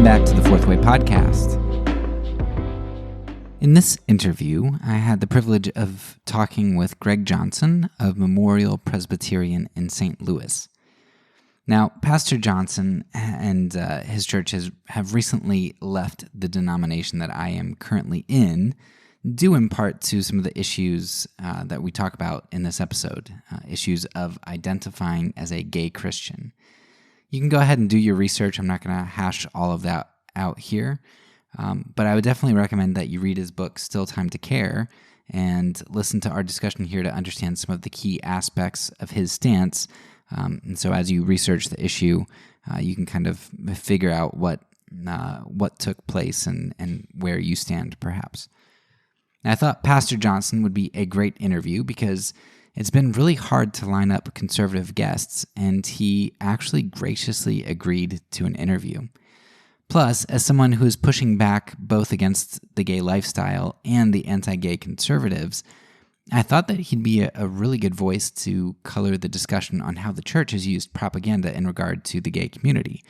Welcome back to the Fourth Way Podcast. In this interview, I had the privilege of talking with Greg Johnson of Memorial Presbyterian in St. Louis. Now, Pastor Johnson and his church have recently left the denomination that I am currently in, due in part to some of the issues that we talk about in this episode, issues of identifying as a gay Christian. You can go ahead and do your research. I'm not going to hash all of that out here, but I would definitely recommend that you read his book, Still Time to Care, and listen to our discussion here to understand some of the key aspects of his stance. And so as you research the issue, you can kind of figure out what took place and where you stand, perhaps. Now, I thought Pastor Johnson would be a great interview because it's been really hard to line up conservative guests, and he actually graciously agreed to an interview. Plus, as someone who is pushing back both against the gay lifestyle and the anti-gay conservatives, I thought that he'd be a really good voice to color the discussion on how the church has used propaganda in regard to the gay community.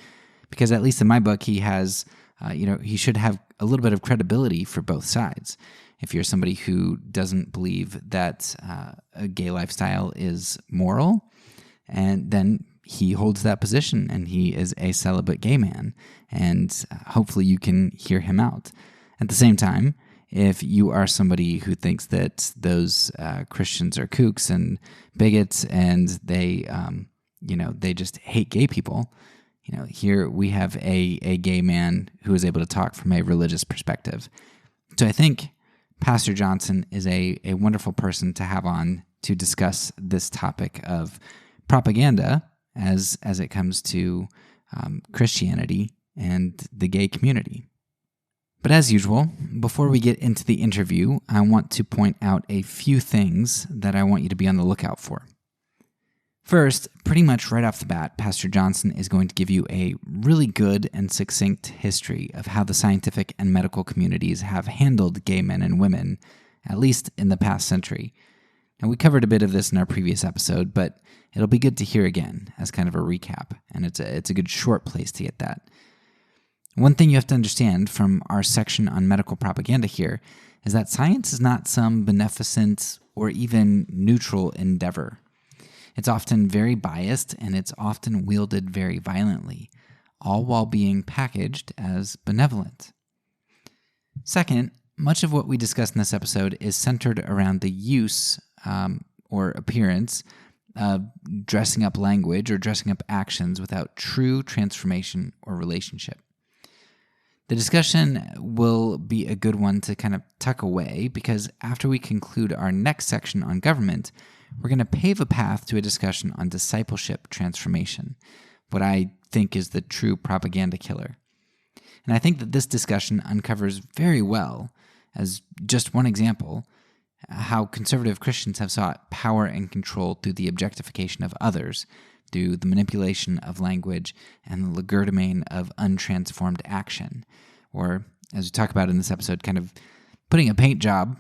Because at least in my book, he has, he should have a little bit of credibility for both sides. If you're somebody who doesn't believe that a gay lifestyle is moral, and then he holds that position, and he is a celibate gay man, and hopefully you can hear him out. At the same time, if you are somebody who thinks that those Christians are kooks and bigots, and they just hate gay people, here we have a gay man who is able to talk from a religious perspective. So I think Pastor Johnson is a wonderful person to have on to discuss this topic of propaganda as it comes to Christianity and the gay community. But as usual, before we get into the interview, I want to point out a few things that I want you to be on the lookout for. First, pretty much right off the bat, Pastor Johnson is going to give you a really good and succinct history of how the scientific and medical communities have handled gay men and women, at least in the past century. Now, we covered a bit of this in our previous episode, but it'll be good to hear again as kind of a recap, and it's a good short place to get that. One thing you have to understand from our section on medical propaganda here is that science is not some beneficent or even neutral endeavor. It's often very biased, and it's often wielded very violently, all while being packaged as benevolent. Second, much of what we discuss in this episode is centered around the use or appearance of dressing up language or dressing up actions without true transformation or relationship. The discussion will be a good one to kind of tuck away, because after we conclude our next section on government, we're going to pave a path to a discussion on discipleship transformation, what I think is the true propaganda killer. And I think that this discussion uncovers very well, as just one example, how conservative Christians have sought power and control through the objectification of others, through the manipulation of language and the legerdemain of untransformed action, or, as we talk about in this episode, kind of putting a paint job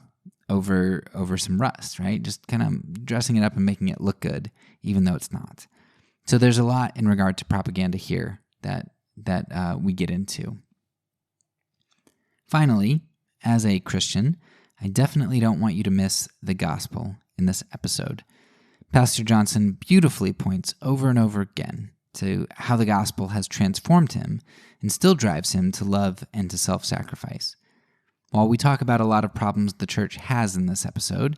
over some rust, right? Just kind of dressing it up and making it look good, even though it's not. So there's a lot in regard to propaganda here that we get into. Finally, as a Christian, I definitely don't want you to miss the gospel in this episode. Pastor Johnson beautifully points over and over again to how the gospel has transformed him and still drives him to love and to self-sacrifice. While we talk about a lot of problems the church has in this episode,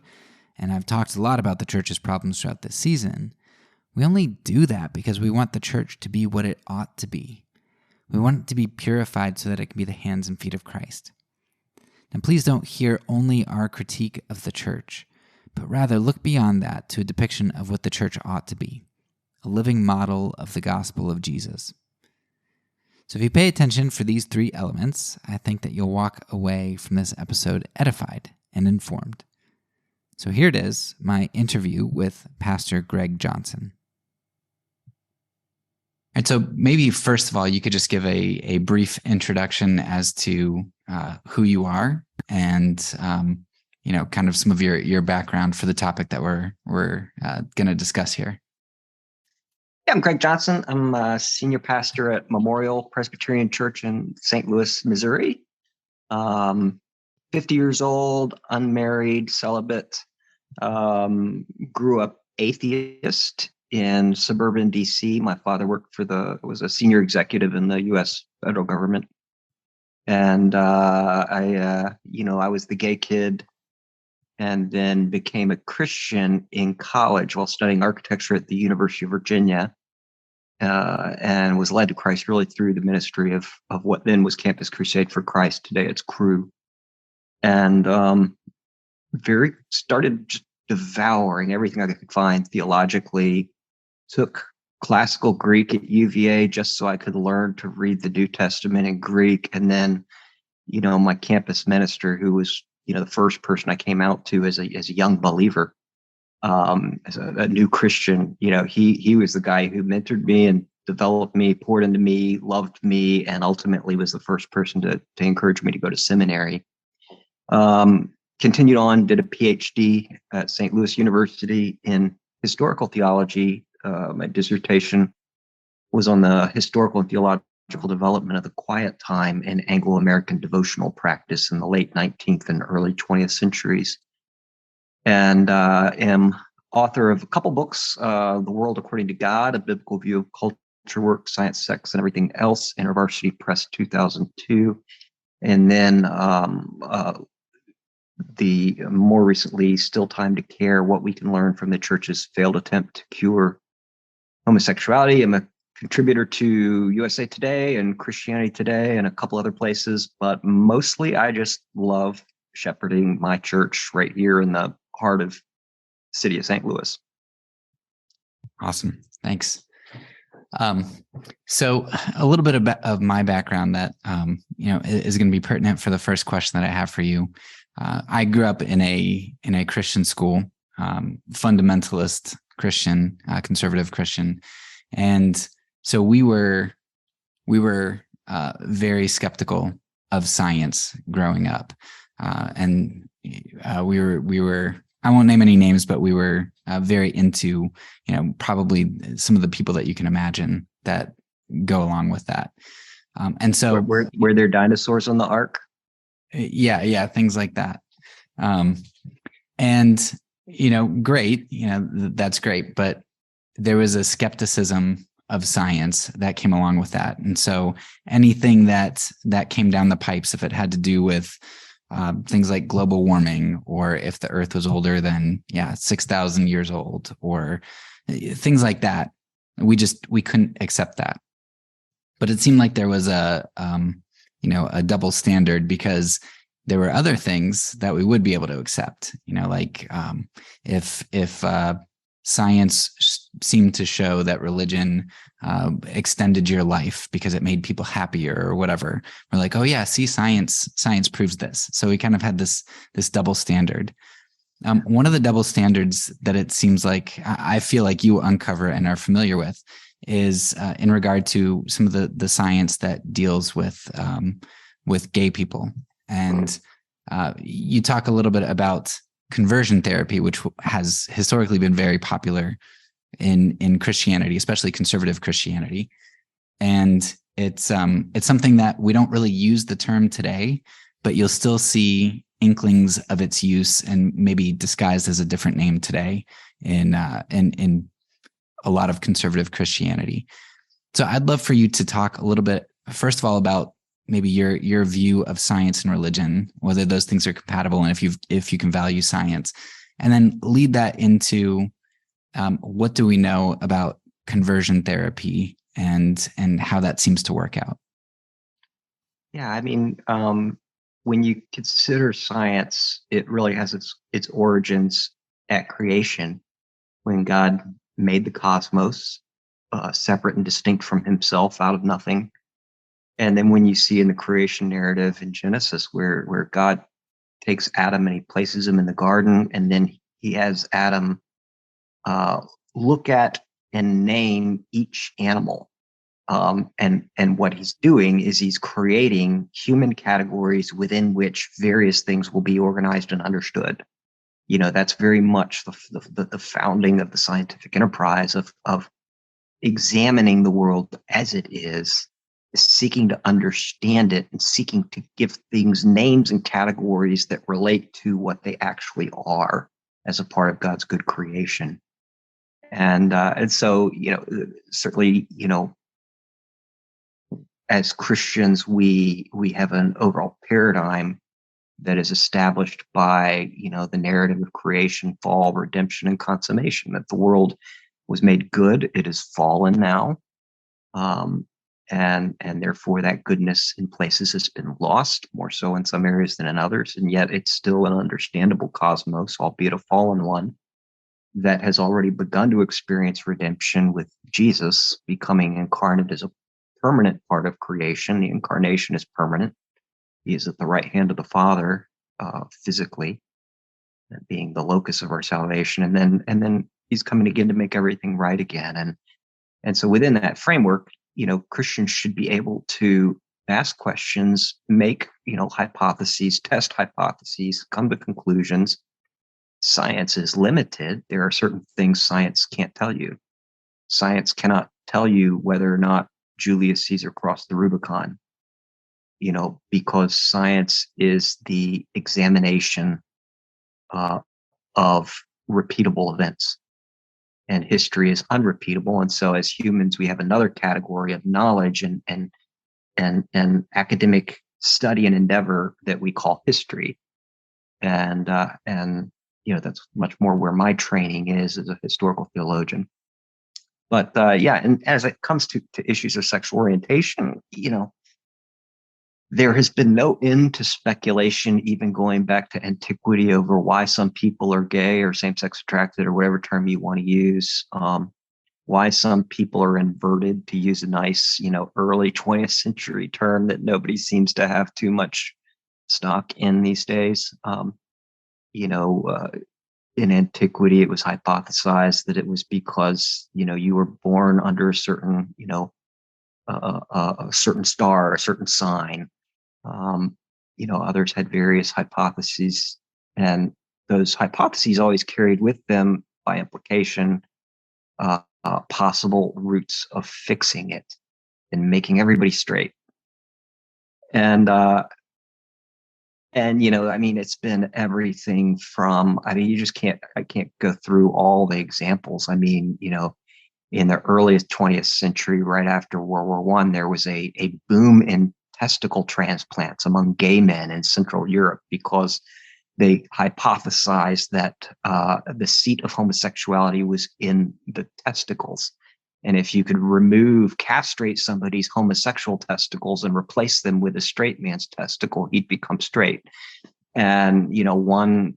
and I've talked a lot about the church's problems throughout this season, we only do that because we want the church to be what it ought to be. We want it to be purified so that it can be the hands and feet of Christ. And please don't hear only our critique of the church, but rather look beyond that to a depiction of what the church ought to be, a living model of the gospel of Jesus. So if you pay attention for these three elements, I think that you'll walk away from this episode edified and informed. So here it is, my interview with Pastor Greg Johnson. All right, so maybe first of all, you could just give a brief introduction as to who you are and kind of some of your background for the topic that we're going to discuss here. Yeah, I'm Greg Johnson. I'm a senior pastor at Memorial Presbyterian Church in St. Louis, Missouri. Um, 50 years old, unmarried, celibate. Grew up atheist in suburban DC. My father was a senior executive in the U.S. federal government, and I was the gay kid, and then became a Christian in college while studying architecture at the University of Virginia. And was led to Christ really through the ministry of what then was Campus Crusade for Christ. Today it's Cru. And very started just devouring everything I could find theologically. Took classical Greek at UVA just so I could learn to read the New Testament in Greek. And then, my campus minister, who was, the first person I came out to as a young believer, as a new Christian, he was the guy who mentored me and developed me, poured into me, loved me, and ultimately was the first person to encourage me to go to seminary. Continued on, did a PhD at St. Louis University in historical theology. My dissertation was on the historical and theological development of the quiet time in Anglo-American devotional practice in the late 19th and early 20th centuries. And am author of a couple books, The World According to God, A Biblical View of Culture, Work, Science, Sex, and Everything Else, InterVarsity Press 2002. And then the more recently, Still Time to Care, What We Can Learn from the Church's Failed Attempt to Cure Homosexuality. I'm a contributor to USA Today and Christianity Today and a couple other places, but mostly I just love shepherding my church right here in the heart of the city of St. Louis. Awesome. Thanks. So a little bit of my background that, is going to be pertinent for the first question that I have for you. I grew up in a Christian school, fundamentalist Christian, conservative Christian. And so we were very skeptical of science growing up. And we were, I won't name any names, but we were very into, probably some of the people that you can imagine that go along with that. And so were there dinosaurs on the ark? Yeah, things like that. And, great, that's great. But there was a skepticism of science that came along with that. And so anything that came down the pipes, if it had to do with things like global warming, or if the earth was older than 6,000 years old, or things like that, we couldn't accept that. But it seemed like there was a double standard, because there were other things that we would be able to accept, like if science seemed to show that religion extended your life because it made people happier or whatever. We're like, oh yeah, see, science proves this. So we kind of had this double standard. One of the double standards that it seems like I feel like you uncover and are familiar with is in regard to some of the science that deals with gay people. And you talk a little bit about conversion therapy, which has historically been very popular in Christianity, especially conservative Christianity. And it's something that we don't really use the term today, but you'll still see inklings of its use, and maybe disguised as a different name today in a lot of conservative Christianity. So I'd love for you to talk a little bit, first of all, about maybe your view of science and religion, whether those things are compatible, and if you can value science, and then lead that into what do we know about conversion therapy and how that seems to work out. Yeah, I mean, when you consider science, it really has its origins at creation, when God made the cosmos separate and distinct from himself out of nothing. And then when you see in the creation narrative in Genesis, where God takes Adam and he places him in the garden, and then he has Adam look at and name each animal. And what he's doing is he's creating human categories within which various things will be organized and understood. That's very much the founding of the scientific enterprise of examining the world as it is, seeking to understand it and seeking to give things names and categories that relate to what they actually are as a part of God's good creation. And so, certainly, as Christians, we have an overall paradigm that is established by, the narrative of creation, fall, redemption, and consummation, that the world was made good. It is fallen now. And therefore that goodness in places has been lost, more so in some areas than in others. And yet it's still an understandable cosmos, albeit a fallen one, that has already begun to experience redemption with Jesus becoming incarnate as a permanent part of creation. The incarnation is permanent. He is at the right hand of the Father, physically, being the locus of our salvation. And then he's coming again to make everything right again. And so within that framework, Christians should be able to ask questions, make, hypotheses, test hypotheses, come to conclusions. Science is limited. There are certain things science can't tell you. Science cannot tell you whether or not Julius Caesar crossed the Rubicon, because science is the examination of repeatable events. And history is unrepeatable. And so as humans, we have another category of knowledge and academic study and endeavor that we call history. And that's much more where my training is as a historical theologian. But and as it comes to issues of sexual orientation, there has been no end to speculation, even going back to antiquity, over why some people are gay or same-sex attracted or whatever term you want to use, why some people are inverted, to use a nice, early 20th century term that nobody seems to have too much stock in these days. In antiquity, it was hypothesized that it was because, you were born under a certain, a certain star, a certain sign. Others had various hypotheses, and those hypotheses always carried with them, by implication, possible routes of fixing it and making everybody straight. It's been everything from, I can't go through all the examples. In the earliest 20th century, right after World War I, there was a boom in testicle transplants among gay men in Central Europe because they hypothesized that the seat of homosexuality was in the testicles. And if you could castrate somebody's homosexual testicles and replace them with a straight man's testicle, he'd become straight. And, one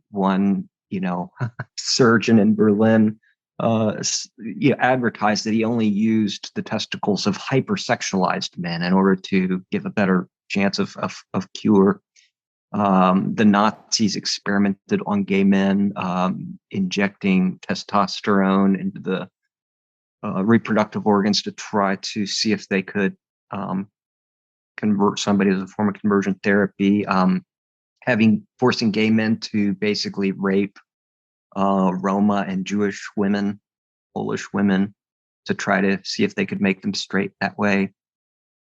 surgeon in Berlin advertised that he only used the testicles of hypersexualized men in order to give a better chance of cure. The Nazis experimented on gay men, injecting testosterone into the reproductive organs to try to see if they could convert somebody as a form of conversion therapy, forcing gay men to basically rape Roma and Jewish women, Polish women, to try to see if they could make them straight that way.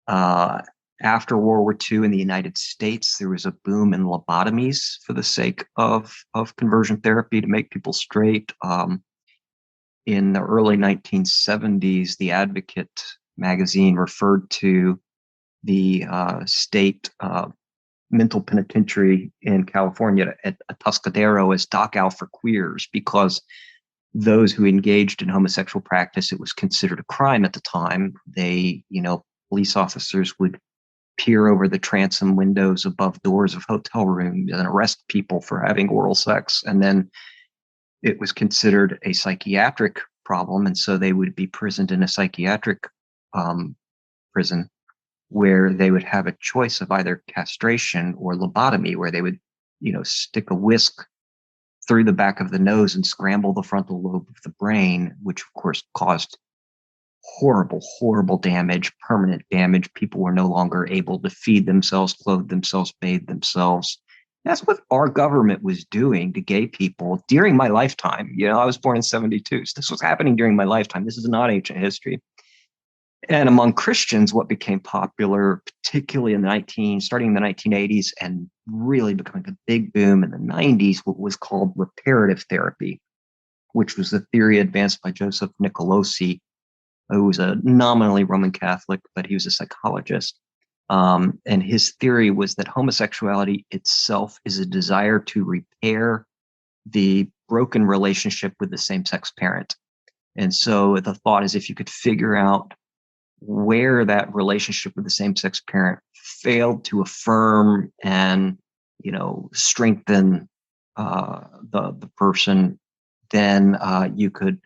After World War II in the United States, there was a boom in lobotomies for the sake of conversion therapy to make people straight. In the early 1970s, The Advocate magazine referred to the state mental penitentiary in California at Atascadero as Dachau for queers, because those who engaged in homosexual practice, it was considered a crime at the time. They, police officers would peer over the transom windows above doors of hotel rooms and arrest people for having oral sex. And then it was considered a psychiatric problem. And so they would be prisoned in a psychiatric prison, where they would have a choice of either castration or lobotomy, where they would, stick a whisk through the back of the nose and scramble the frontal lobe of the brain, which of course caused horrible, horrible damage, permanent damage. People were no longer able to feed themselves, clothe themselves, bathe themselves. That's what our government was doing to gay people during my lifetime. I was born in 1972. So this was happening during my lifetime. This is not ancient history. And among Christians, what became popular, particularly starting in the 1980s and really becoming a big boom in the 90s, what was called reparative therapy, which was a theory advanced by Joseph Nicolosi, who was a nominally Roman Catholic, but he was a psychologist. And his theory was that homosexuality itself is a desire to repair the broken relationship with the same-sex parent. And so the thought is, if you could figure out where that relationship with the same-sex parent failed to affirm and, strengthen the person, then you could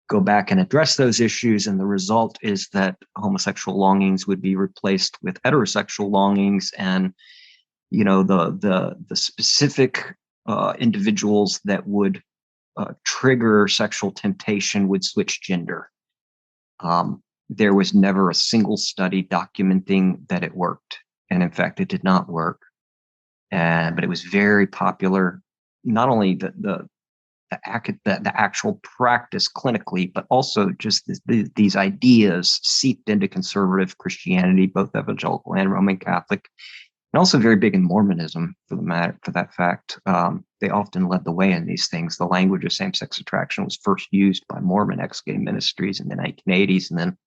go back and address those issues. And the result is that homosexual longings would be replaced with heterosexual longings, and the specific individuals that would trigger sexual temptation would switch gender. There was never a single study documenting that it worked, and in fact, it did not work. But it was very popular. Not only the actual practice clinically, but also just these ideas seeped into conservative Christianity, both evangelical and Roman Catholic, and also very big in Mormonism, for that fact. They often led the way in these things. The language of same-sex attraction was first used by Mormon ex-gay ministries in the 1980s, and then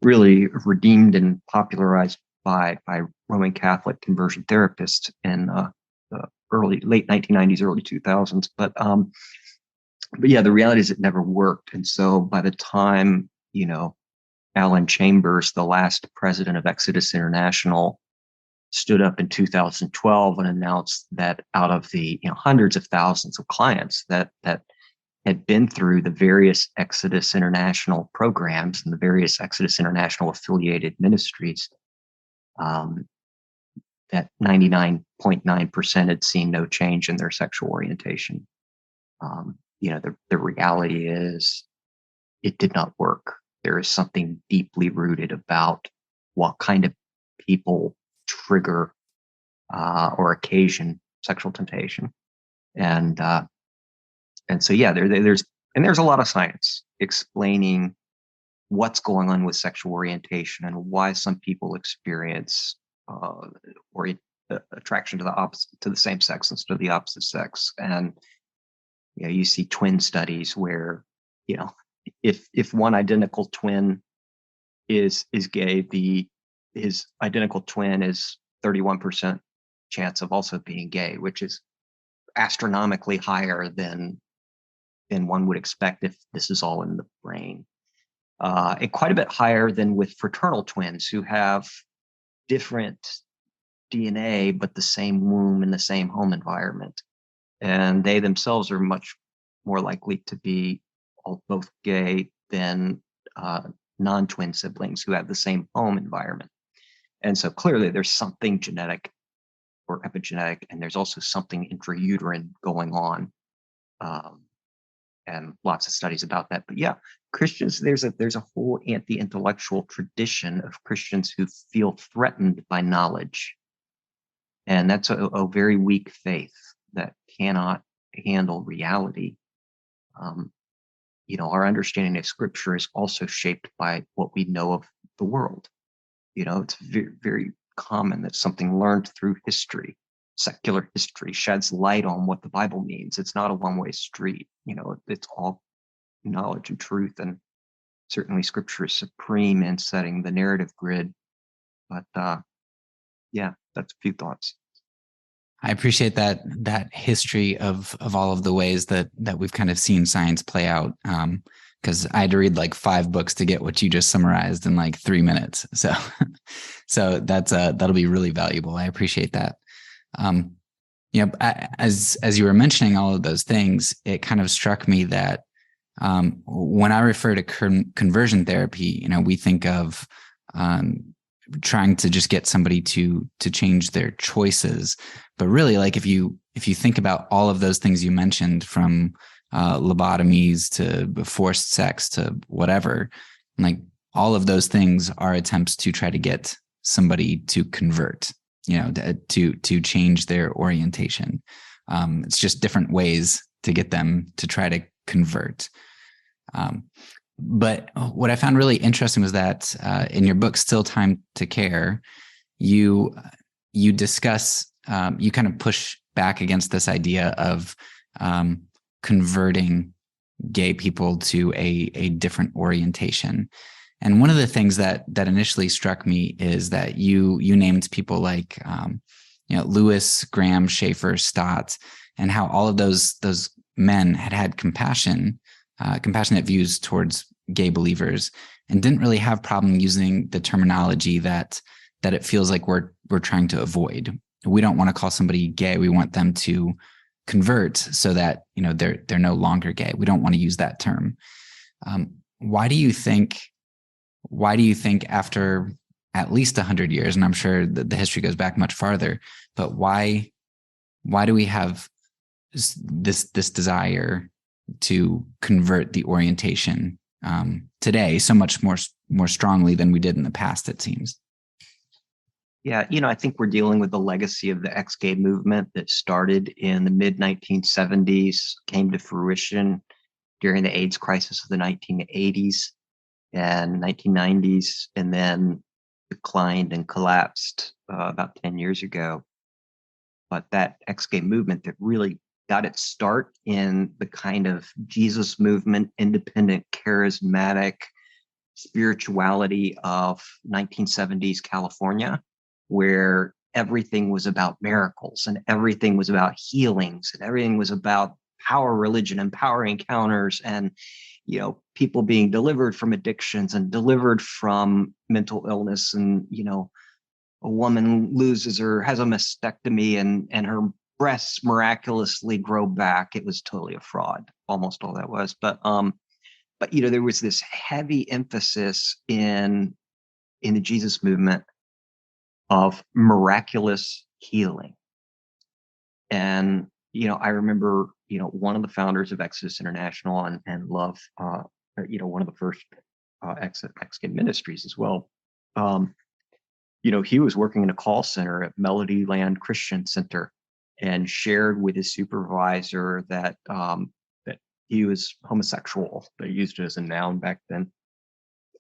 really redeemed and popularized by Roman Catholic conversion therapists in the late 1990s, early 2000s. But yeah, the reality is it never worked. And so by the time, Alan Chambers, the last president of Exodus International, stood up in 2012 and announced that out of the hundreds of thousands of clients that had been through the various Exodus International programs and the various Exodus International affiliated ministries, that 99.9% had seen no change in their sexual orientation. The reality is it did not work. There is something deeply rooted about what kind of people trigger or occasion sexual temptation. And so, yeah, there's a lot of science explaining what's going on with sexual orientation and why some people experience attraction to the same sex instead of the opposite sex. And you see twin studies where if one identical twin is gay, his identical twin is 31% chance of also being gay, which is astronomically higher than one would expect if this is all in the brain. And quite a bit higher than with fraternal twins who have different DNA, but the same womb and the same home environment. And they themselves are much more likely to be both gay than non-twin siblings who have the same home environment. And so clearly there's something genetic or epigenetic, and there's also something intrauterine going on. And lots of studies about that. But yeah, Christians, there's a whole anti-intellectual tradition of Christians who feel threatened by knowledge. And that's a very weak faith that cannot handle reality. Our understanding of Scripture is also shaped by what we know of the world. It's very, very common that something learned through history, secular history, sheds light on what the Bible means. It's not a one-way street. It's all knowledge and truth, and certainly Scripture is supreme in setting the narrative grid. But yeah, that's a few thoughts. I appreciate that history of all of the ways that we've kind of seen science play out. Because I had to read like 5 books to get what you just summarized in like 3 minutes. So that'll be really valuable. I appreciate that. As you were mentioning all of those things, it kind of struck me that when I refer to conversion therapy, we think of trying to just get somebody to change their choices. But really, like if you think about all of those things you mentioned, from lobotomies to forced sex to whatever, like all of those things are attempts to try to get somebody to convert, to change their orientation. It's just different ways to get them to try to convert. But what I found really interesting was that in your book, Still Time to Care, you discuss, you kind of push back against this idea of converting gay people to a different orientation. And one of the things that initially struck me is that you named people like Lewis, Graham, Schaefer, Stott, and how all of those men had compassionate views towards gay believers, and didn't really have problem using the terminology that it feels like we're trying to avoid. We don't want to call somebody gay. We want them to convert so that they're no longer gay. We don't want to use that term. Why do you think after at least 100 years, and I'm sure the history goes back much farther, but why do we have this desire to convert the orientation today so much more strongly than we did in the past, it seems? Yeah, I think we're dealing with the legacy of the ex-gay movement that started in the mid-1970s, came to fruition during the AIDS crisis of the 1980s and 1990s, and then declined and collapsed about 10 years ago. But that ex-gay movement that really got its start in the kind of Jesus movement, independent, charismatic spirituality of 1970s California, where everything was about miracles and everything was about healings and everything was about power religion and power encounters and people being delivered from addictions and delivered from mental illness, and a woman has a mastectomy and her breasts miraculously grow back. It was totally a fraud, almost all that was. But there was this heavy emphasis in the Jesus movement of miraculous healing. And I remember one of the founders of Exodus International and Love, one of the first ex-gay ministries as well. He was working in a call center at Melody Land Christian Center and shared with his supervisor that that he was homosexual. They used it as a noun back then,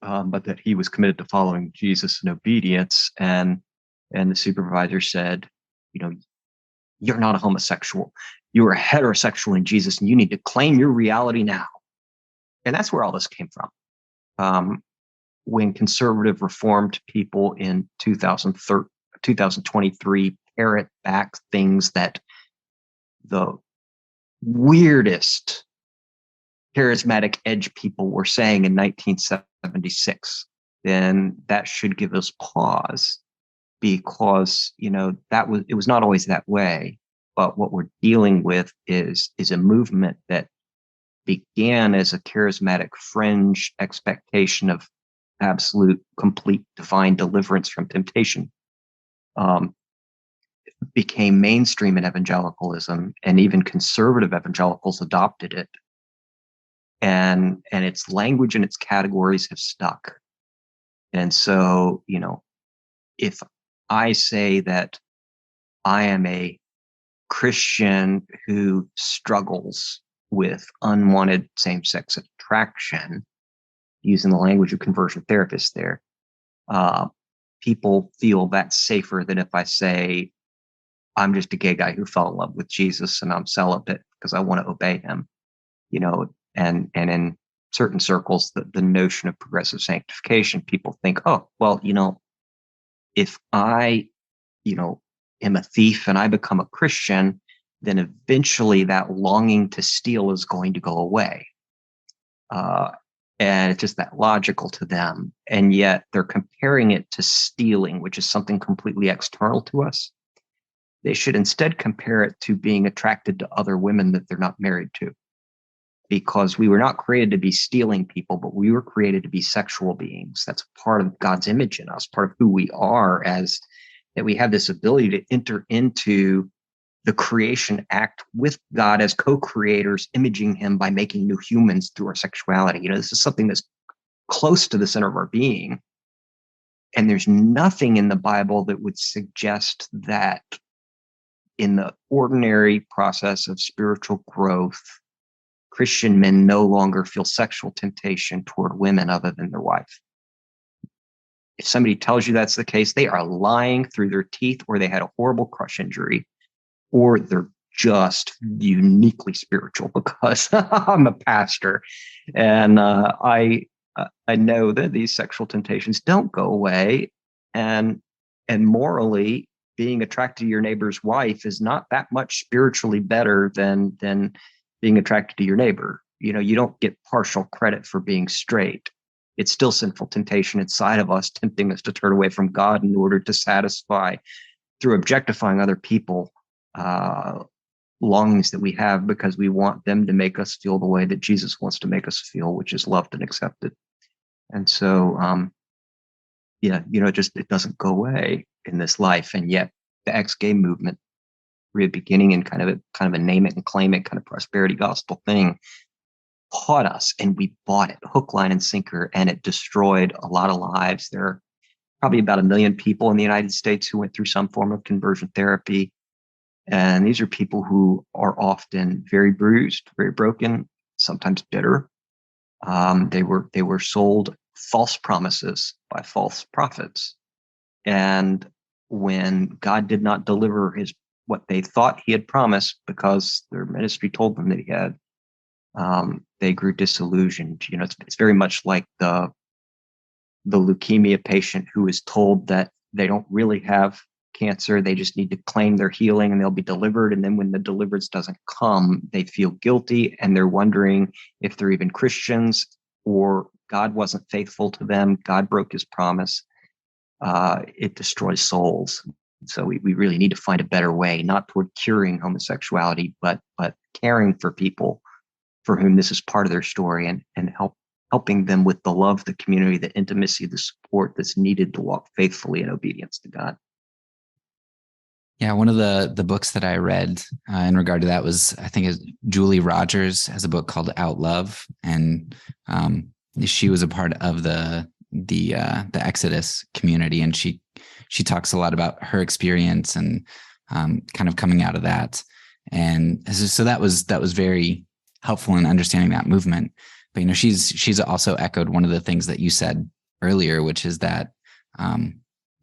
but that he was committed to following Jesus in obedience. And the supervisor said, you're not a homosexual. You are heterosexual in Jesus, and you need to claim your reality now. And that's where all this came from. When conservative reformed people in 2023 parrot back things that the weirdest charismatic edge people were saying in 1976, then that should give us pause, because it was not always that way. But what we're dealing with is a movement that began as a charismatic fringe expectation of absolute, complete, divine deliverance from temptation, became mainstream in evangelicalism, and even conservative evangelicals adopted it. And its language and its categories have stuck. And so, if I say that I am a Christian who struggles with unwanted same-sex attraction, using the language of conversion therapists there, people feel that's safer than if I say I'm just a gay guy who fell in love with Jesus and I'm celibate because I want to obey him. And in certain circles, the notion of progressive sanctification, people think, oh, well, if I, am a thief and I become a Christian, then eventually that longing to steal is going to go away. And it's just that logical to them. And yet they're comparing it to stealing, which is something completely external to us. They should instead compare it to being attracted to other women that they're not married to. Because we were not created to be stealing people, but we were created to be sexual beings. That's part of God's image in us, part of who we are, as that we have this ability to enter into the creation act with God as co-creators, imaging him by making new humans through our sexuality. This is something that's close to the center of our being. And there's nothing in the Bible that would suggest that in the ordinary process of spiritual growth, Christian men no longer feel sexual temptation toward women other than their wife. If somebody tells you that's the case, they are lying through their teeth, or they had a horrible crush injury, or they're just uniquely spiritual, because I'm a pastor, and I know that these sexual temptations don't go away, and morally, being attracted to your neighbor's wife is not that much spiritually better than being attracted to your neighbor. You don't get partial credit for being straight. It's still sinful temptation inside of us, tempting us to turn away from God in order to satisfy, through objectifying other people, longings that we have, because we want them to make us feel the way that Jesus wants to make us feel, which is loved and accepted. And so, it doesn't go away in this life. And yet the ex-gay movement, really beginning in kind of a name it and claim it kind of prosperity gospel thing, caught us, and we bought it hook, line, and sinker, and it destroyed a lot of lives. There are probably about 1 million people in the United States who went through some form of conversion therapy. And these are people who are often very bruised, very broken, sometimes bitter. They were sold false promises by false prophets. And when God did not deliver what they thought he had promised, because their ministry told them that he had, they grew disillusioned. It's very much like the leukemia patient who is told that they don't really have cancer. They just need to claim their healing and they'll be delivered. And then when the deliverance doesn't come, they feel guilty, and they're wondering if they're even Christians, or God wasn't faithful to them. God broke his promise. It destroys souls. So we really need to find a better way, not toward curing homosexuality, but caring for people for whom this is part of their story, and helping them with the love, the community, the intimacy, the support that's needed to walk faithfully in obedience to God. Yeah, one of the books that I read in regard to that was, I think, Julie Rogers has a book called Out Love, and she was a part of the Exodus community, and she talks a lot about her experience and kind of coming out of that, and so that was very helpful in understanding that movement. But she's also echoed one of the things that you said earlier, which is that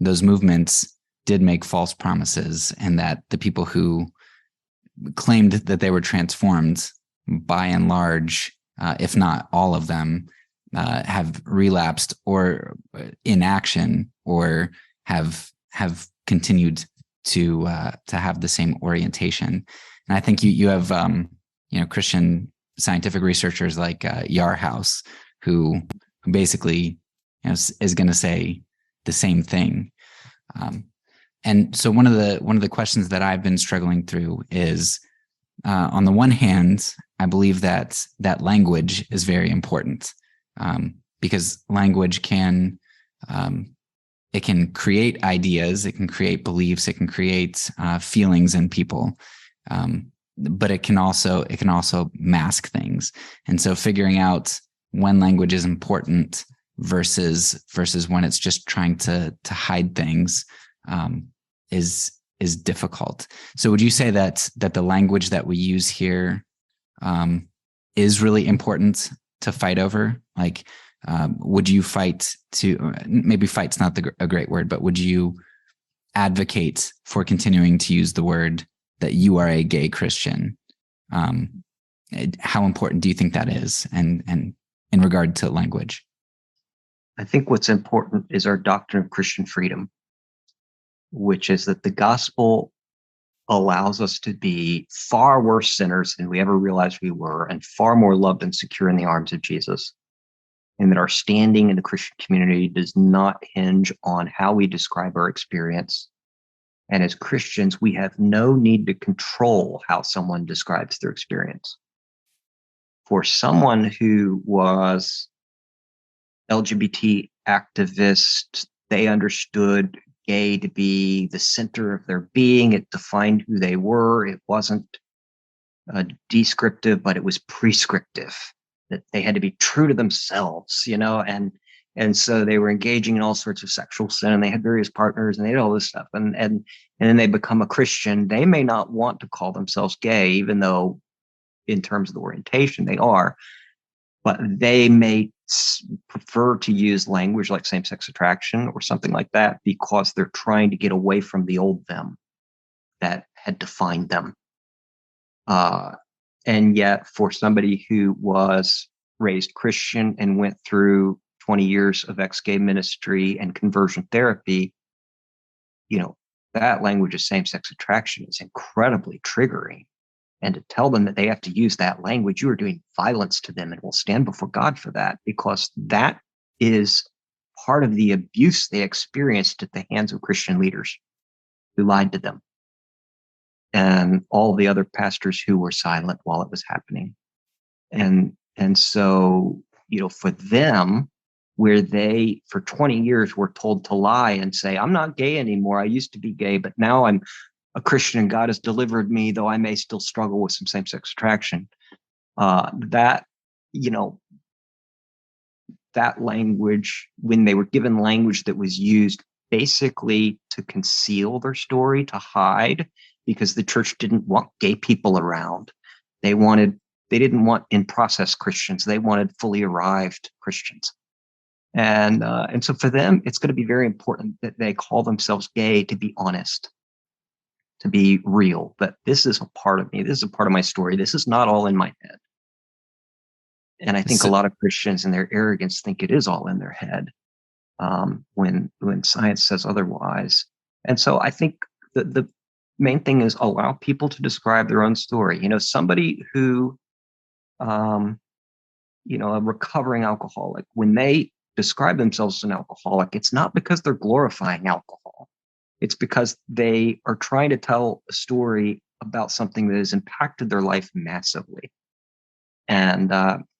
those movements did make false promises, and that the people who claimed that they were transformed, by and large, if not all of them, have relapsed or inaction, or have continued to have the same orientation. And I think you have Christian scientific researchers like Yarhouse, who basically is going to say the same thing. And so one of the questions that I've been struggling through is, on the one hand, I believe that language is very important, because language can create ideas, it can create beliefs, it can create feelings in people, but it can also mask things. And so figuring out when language is important versus when it's just trying to hide things is difficult. So would you say that the language that we use here is really important to fight over? Like, would you fight maybe fight's not a great word, but would you advocate for continuing to use the word that you are a gay Christian? How important do you think that is, and in regard to language? I think what's important is our doctrine of Christian freedom, which is that the gospel allows us to be far worse sinners than we ever realized we were, and far more loved and secure in the arms of Jesus. And that our standing in the Christian community does not hinge on how we describe our experience. And as Christians, we have no need to control how someone describes their experience. For someone who was LGBT activist, they understood gay to be the center of their being. It defined who they were. It wasn't descriptive, but it was prescriptive, that they had to be true to themselves, and so they were engaging in all sorts of sexual sin, and they had various partners, and they had all this stuff, and then they become a Christian. They may not want to call themselves gay, even though in terms of the orientation, they are, but they may prefer to use language like same-sex attraction or something like that because they're trying to get away from the old them that had defined them. And yet, for somebody who was raised Christian and went through 20 years of ex-gay ministry and conversion therapy, that language of same-sex attraction is incredibly triggering. And to tell them that they have to use that language, you are doing violence to them and will stand before God for that, because that is part of the abuse they experienced at the hands of Christian leaders who lied to them and all the other pastors who were silent while it was happening. And so, for them, where they, for 20 years, were told to lie and say, I'm not gay anymore. I used to be gay, but now I'm a Christian and God has delivered me, though I may still struggle with some same-sex attraction. That language, when they were given language that was used basically to conceal their story, to hide, because the church didn't want gay people around. They didn't want in-process Christians. They wanted fully arrived Christians. And so for them, it's going to be very important that they call themselves gay, to be honest, to be real, that this is a part of me. This is a part of my story. This is not all in my head. And I think a lot of Christians in their arrogance think it is all in their head, when science says otherwise. And so I think the main thing is allow people to describe their own story. Somebody who, a recovering alcoholic, when they describe themselves as an alcoholic, it's not because they're glorifying alcohol. It's because they are trying to tell a story about something that has impacted their life massively. And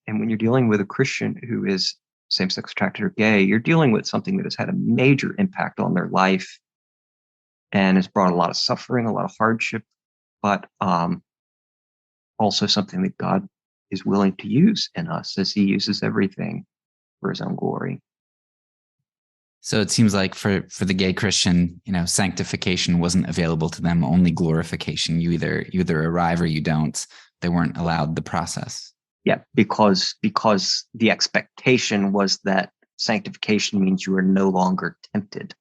when you're dealing with a Christian who is same-sex attracted or gay, you're dealing with something that has had a major impact on their life and has brought a lot of suffering, a lot of hardship, but also something that God is willing to use in us as he uses everything for his own glory. So it seems like for the gay Christian, sanctification wasn't available to them, only glorification. You either arrive or you don't. They weren't allowed the process. Yeah, because the expectation was that sanctification means you are no longer tempted.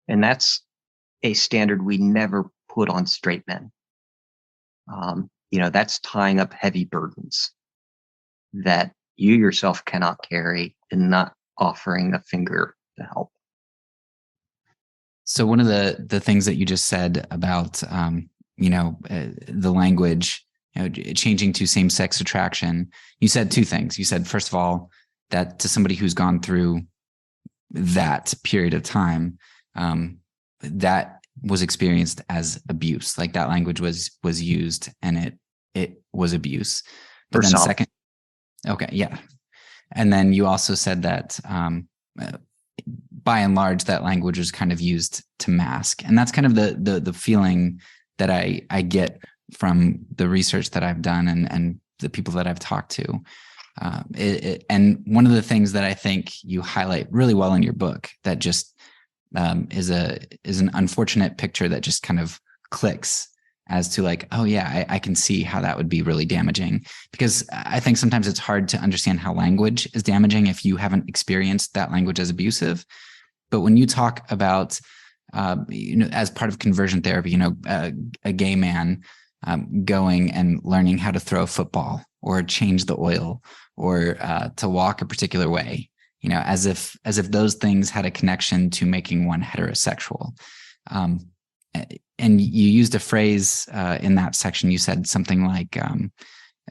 And that's a standard we never put on straight men. That's tying up heavy burdens that you yourself cannot carry and not offering a finger to help. So one of the things that you just said about, the language, changing to same-sex attraction, you said two things. You said, first of all, that to somebody who's gone through that period of time, that was experienced as abuse. Like that language was used and it was abuse. But then second, okay, yeah. And then you also said that by and large, that language is kind of used to mask. And that's kind of the feeling that I get from the research that I've done and the people that I've talked to. And one of the things that I think you highlight really well in your book that just is an unfortunate picture that just kind of clicks as to like, oh yeah, I can see how that would be really damaging, because I think sometimes it's hard to understand how language is damaging if you haven't experienced that language as abusive. But when you talk about, as part of conversion therapy, a gay man going and learning how to throw a football or change the oil or to walk a particular way, as if those things had a connection to making one heterosexual. And you used a phrase in that section. You said something like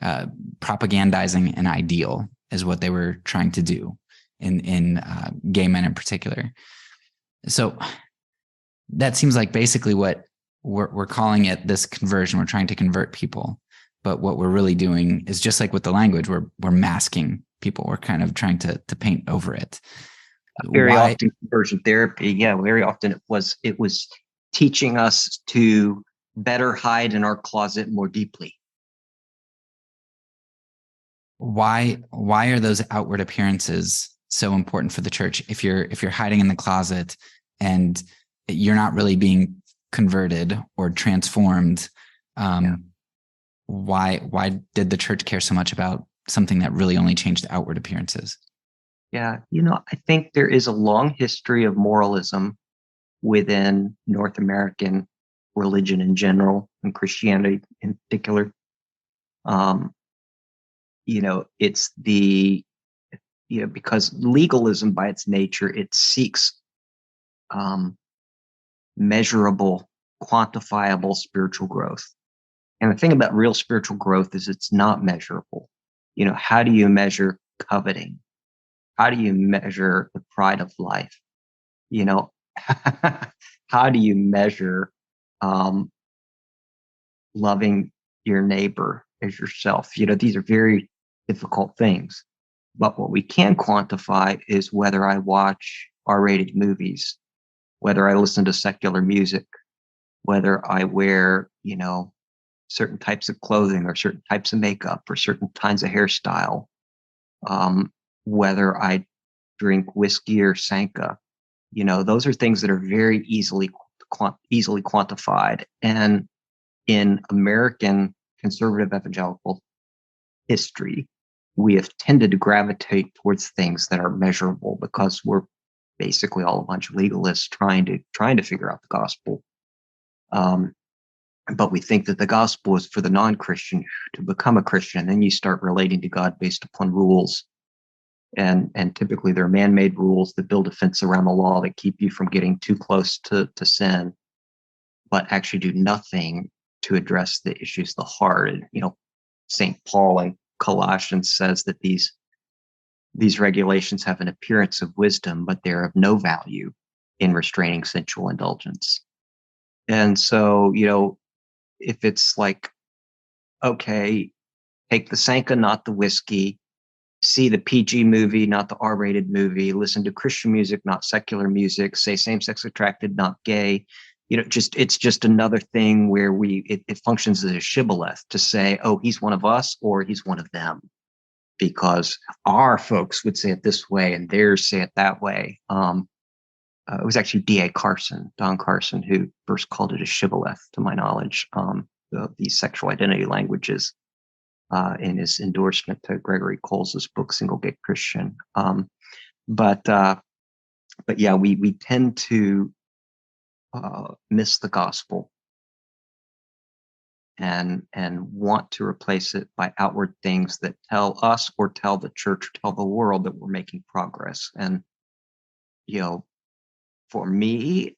propagandizing an ideal is what they were trying to do in gay men in particular. So that seems like basically what we're calling it, this conversion. We're trying to convert people. But what we're really doing is just like with the language, we're masking people. We're kind of trying to paint over it. Very often conversion therapy, very often it was teaching us to better hide in our closet more deeply. Why are those outward appearances so important for the church? If you're hiding in the closet and you're not really being converted or transformed, why did the church care so much about something that really only changed outward appearances? Yeah, I think there is a long history of moralism within North American religion in general and Christianity in particular. Um, it's because legalism by its nature, it seeks um, measurable, quantifiable spiritual growth. And the thing about real spiritual growth is it's not measurable. How do you measure coveting? How do you measure the pride of life? You know, how do you measure um, loving your neighbor as yourself? These are very difficult things. But what we can quantify is whether I watch R-rated movies, whether I listen to secular music, whether I wear, certain types of clothing or certain types of makeup or certain kinds of hairstyle, um, whether I drink whiskey or Sanka. Those are things that are very easily quantified. And in American conservative evangelical history, we have tended to gravitate towards things that are measurable because we're basically all a bunch of legalists trying to figure out the gospel. But we think that the gospel is for the non-Christian to become a Christian. And then you start relating to God based upon rules. And typically they're man-made rules that build a fence around the law that keep you from getting too close to sin, but actually do nothing to address the issues of the heart. And, St. Paul in Colossians says that these regulations have an appearance of wisdom, but they're of no value in restraining sensual indulgence. And so, if it's like, okay, take the Sanka, not the whiskey, see the PG movie, not the R-rated movie, listen to Christian music, not secular music, say same-sex attracted, not gay. It's just another thing where it functions as a shibboleth to say, oh, he's one of us or he's one of them, because our folks would say it this way and theirs say it that way. It was actually Don Carson, who first called it a shibboleth, to my knowledge, these sexual identity languages, in his endorsement to Gregory Coles's book, Single Gay Christian. But yeah, we tend to miss the gospel and want to replace it by outward things that tell us or tell the church or tell the world that we're making progress. And, for me,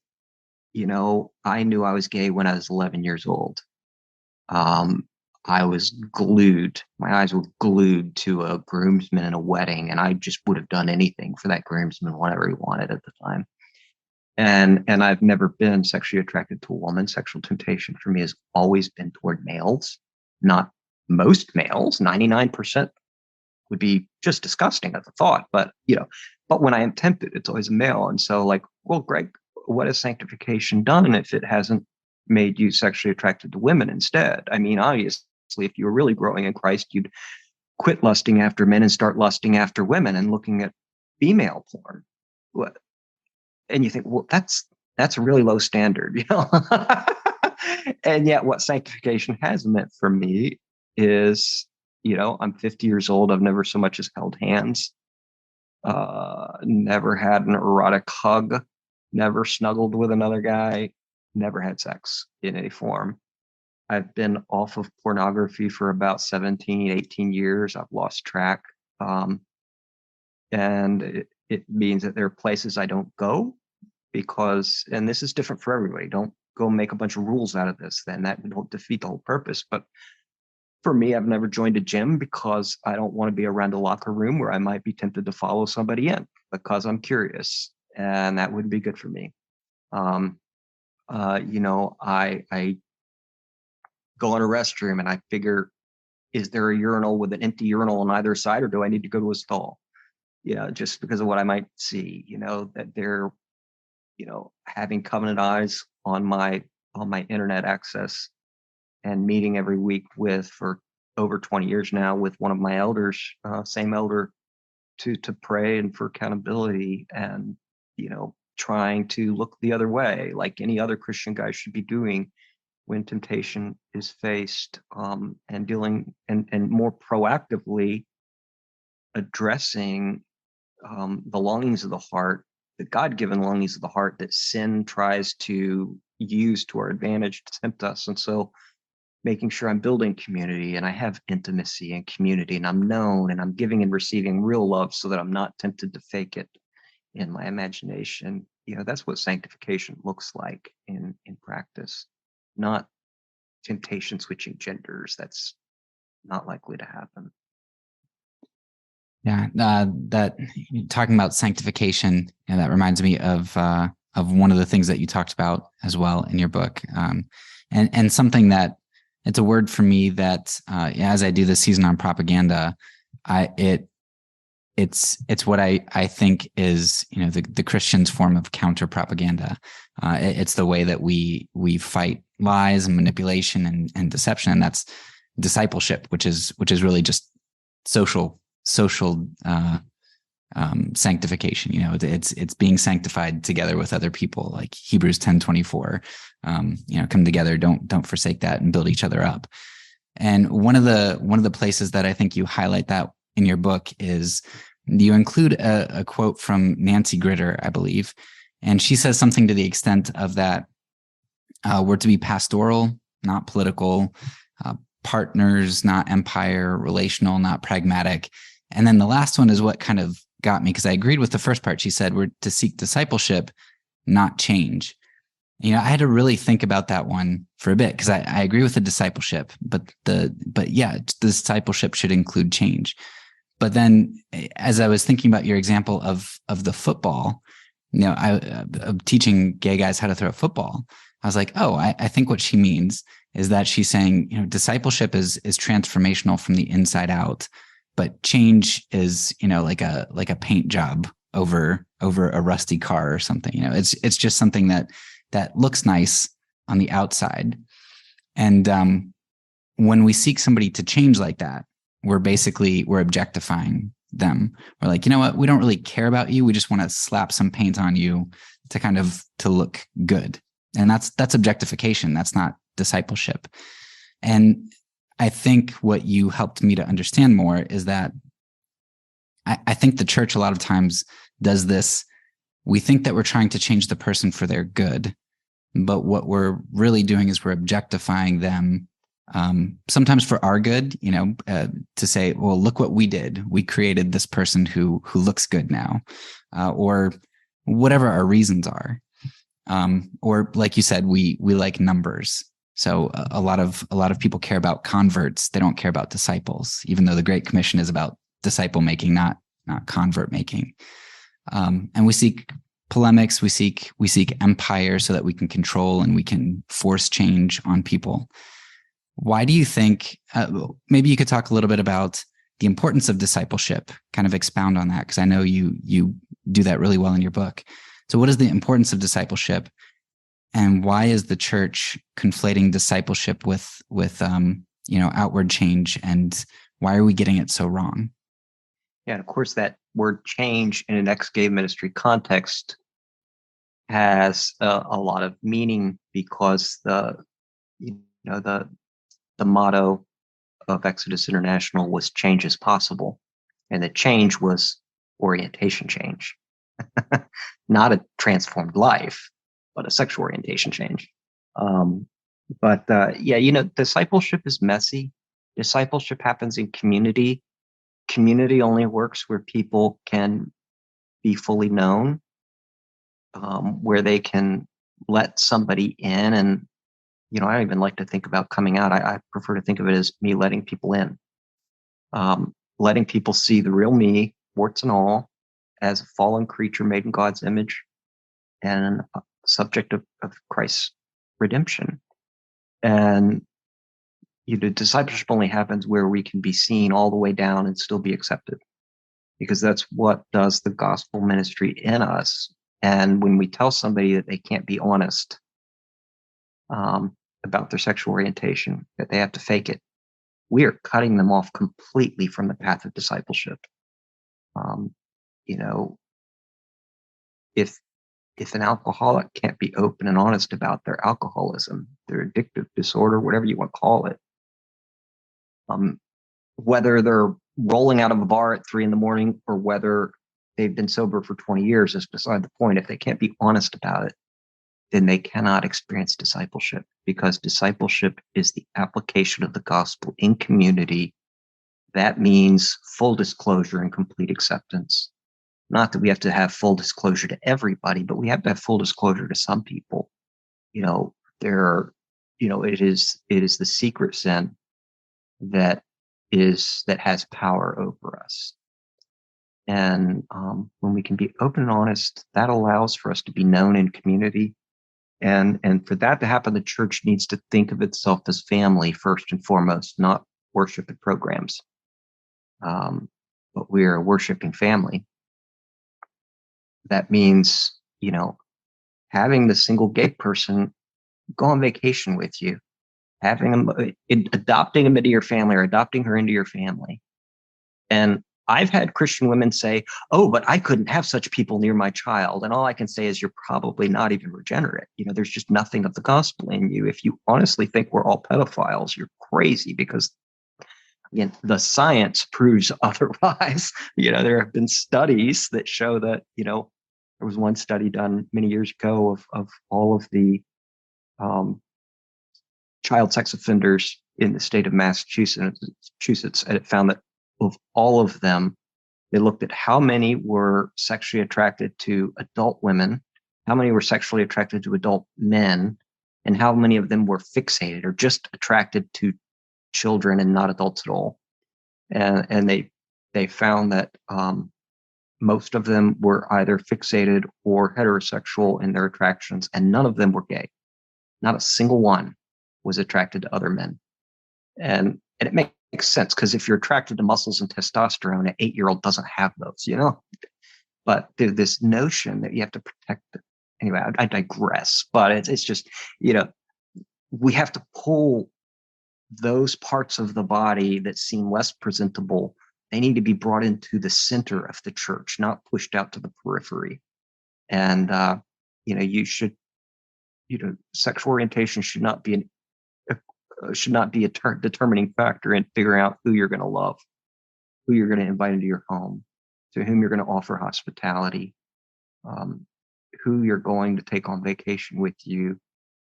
I knew I was gay when I was 11 years old. I was glued. My eyes were glued to a groomsman in a wedding, and I just would have done anything for that groomsman, whatever he wanted at the time. And I've never been sexually attracted to a woman. Sexual temptation for me has always been toward males, not most males. 99% would be just disgusting as a thought, but when I am tempted, it's always a male. And so, like, well, Greg, what has sanctification done if it hasn't made you sexually attracted to women instead? I mean, obviously, if you were really growing in Christ, you'd quit lusting after men and start lusting after women and looking at female porn. And you think, well, that's a really low standard, And yet what sanctification has meant for me is, I'm 50 years old. I've never so much as held hands, never had an erotic hug, never snuggled with another guy, never had sex in any form. I've been off of pornography for about 17, 18 years. I've lost track. And it means that there are places I don't go because, and this is different for everybody. Don't go make a bunch of rules out of this, then that will defeat the whole purpose. But for me, I've never joined a gym because I don't want to be around a locker room where I might be tempted to follow somebody in because I'm curious, and that wouldn't be good for me. I go in a restroom and I figure, is there a urinal with an empty urinal on either side, or do I need to go to a stall? Just because of what I might see, that they're, having covenant eyes on my internet access and meeting every week with, for over 20 years now, with one of my elders, same elder, to pray and for accountability, and trying to look the other way like any other Christian guy should be doing, when temptation is faced, and dealing and more proactively addressing the longings of the heart, the God-given longings of the heart that sin tries to use to our advantage to tempt us. And so making sure I'm building community and I have intimacy and community and I'm known and I'm giving and receiving real love so that I'm not tempted to fake it in my imagination. That's what sanctification looks like in practice, not temptation switching genders. That's not likely to happen. Yeah, that talking about sanctification, and that reminds me of one of the things that you talked about as well in your book, and something that it's a word for me that as I do this season on propaganda, it's what I think is the Christian's form of counter propaganda. It's the way that we fight lies and manipulation and deception, and that's discipleship, which is really just social sanctification. It's being sanctified together with other people, like Hebrews 10:24. Come together, don't forsake that, and build each other up. And one of the places that I think you highlight that in your book is you include a quote from Nancy Gritter, I believe, and she says something to the extent of that we're to be pastoral, not political, partners, not empire, relational, not pragmatic. And then the last one is what kind of got me, because I agreed with the first part. She said we're to seek discipleship, not change. I had to really think about that one for a bit, because I agree with the discipleship, but the discipleship should include change. But then as I was thinking about your example of the football, of teaching gay guys how to throw a football, I was like, oh, I think what she means is that she's saying, discipleship is transformational from the inside out, but change is, like a paint job over a rusty car or something. It's just something that looks nice on the outside. And when we seek somebody to change like that, we're objectifying them. We're like, you know what? We don't really care about you. We just want to slap some paint on you to look good. And that's objectification. That's not discipleship. And I think what you helped me to understand more is that I think the church a lot of times does this. We think that we're trying to change the person for their good, but what we're really doing is we're objectifying them, sometimes for our good, to say, well, look what we did. We created this person who looks good now, or whatever our reasons are. Or like you said, we like numbers. So a lot of people care about converts. They don't care about disciples, even though the Great Commission is about disciple making, not convert making. And we seek polemics. We seek empire so that we can control and we can force change on people. Why do you think, maybe you could talk a little bit about the importance of discipleship, kind of expound on that, because I know you do that really well in your book. So what is the importance of discipleship, and why is the church conflating discipleship with outward change, and why are we getting it so wrong? Yeah, and of course that word change in an ex-gay ministry context has a lot of meaning, because the motto of Exodus International was change is possible, and the change was orientation change. Not a transformed life, but a sexual orientation change. Discipleship is messy. Discipleship happens in community. Community only works where people can be fully known, where they can let somebody in. And, I don't even like to think about coming out. I prefer to think of it as me letting people in, letting people see the real me, warts and all, as a fallen creature made in God's image and a subject of Christ's redemption. And discipleship only happens where we can be seen all the way down and still be accepted, because that's what does the gospel ministry in us. And when we tell somebody that they can't be honest about their sexual orientation, that they have to fake it, we are cutting them off completely from the path of discipleship. If if an alcoholic can't be open and honest about their alcoholism, their addictive disorder, whatever you want to call it, whether they're rolling out of a bar at 3 a.m. or whether they've been sober for 20 years is beside the point. If they can't be honest about it, then they cannot experience discipleship, because discipleship is the application of the gospel in community. That means full disclosure and complete acceptance. Not that we have to have full disclosure to everybody, but we have to have full disclosure to some people. It is the secret sin that has power over us. And when we can be open and honest, that allows for us to be known in community. And for that to happen, the church needs to think of itself as family first and foremost, not worship and programs. But we are a worshiping family. That means, having the single gay person go on vacation with you, adopting him into your family or adopting her into your family. And I've had Christian women say, "Oh, but I couldn't have such people near my child." And all I can say is, you're probably not even regenerate. There's just nothing of the gospel in you. If you honestly think we're all pedophiles, you're crazy, because again, the science proves otherwise. There have been studies that show that, there was one study done many years ago of all of the child sex offenders in the state of Massachusetts, and it found that of all of them, they looked at how many were sexually attracted to adult women, how many were sexually attracted to adult men, and how many of them were fixated or just attracted to children and not adults at all. And they found that most of them were either fixated or heterosexual in their attractions, and none of them were gay. Not a single one was attracted to other men. And it makes sense, because if you're attracted to muscles and testosterone, an 8-year-old doesn't have those, But this notion that you have to protect it. Anyway, I digress, but it's just, we have to pull those parts of the body that seem less presentable. They need to be brought into the center of the church, not pushed out to the periphery. And, sexual orientation should not be a determining factor in figuring out who you're going to love, who you're going to invite into your home, to whom you're going to offer hospitality, who you're going to take on vacation with you.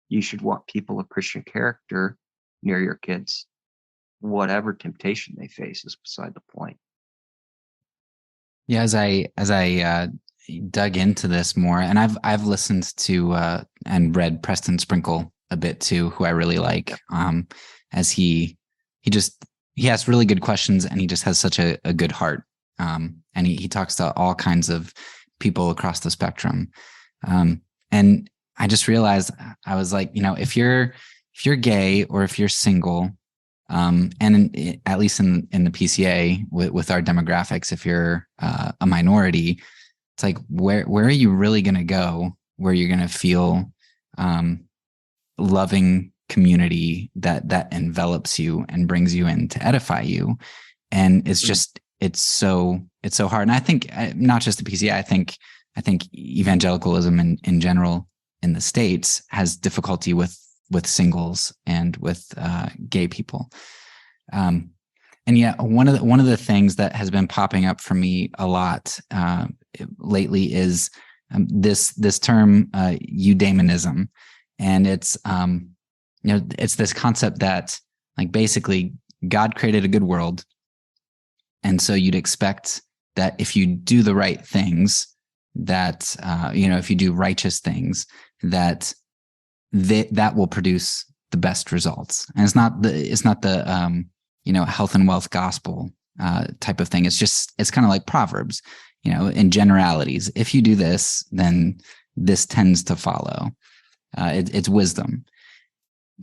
You should want people of Christian character near your kids. Whatever temptation they face is beside the point. Yeah, as I dug into this more, and I've listened to and read Preston Sprinkle a bit too, who I really like. As he asks really good questions, and he just has such a good heart. And he talks to all kinds of people across the spectrum. And I just realized, I was like, if you're gay or if you're single, and at least in the PCA with our demographics, if you're a minority, it's like, where are you really going to go where you're going to feel loving community that envelops you and brings you in to edify you? And it's just, it's so hard. And I think not just the PCA, I think evangelicalism in general in the States has difficulty with singles and with gay people. And yet one of the things that has been popping up for me a lot lately is this term Eudaemonism. And it's it's this concept that, like, basically God created a good world, and so you'd expect that if you do the right things, that if you do righteous things, that will produce the best results. And it's not the health and wealth gospel type of thing. It's kind of like Proverbs, in generalities. If you do this, then this tends to follow. It's wisdom.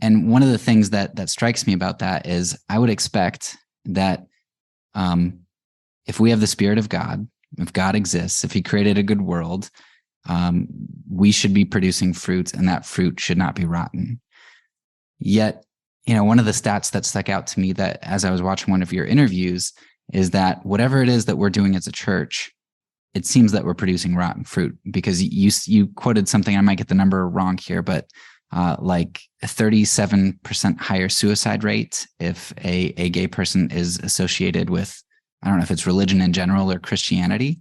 And one of the things that strikes me about that is, I would expect that if we have the Spirit of God, if God exists, if he created a good world, we should be producing fruits, and that fruit should not be rotten. Yet, one of the stats that stuck out to me, that as I was watching one of your interviews, is that whatever it is that we're doing as a church, it seems that we're producing rotten fruit, because you quoted something, I might get the number wrong here, but like a 37% higher suicide rate if a gay person is associated with, I don't know if it's religion in general or Christianity.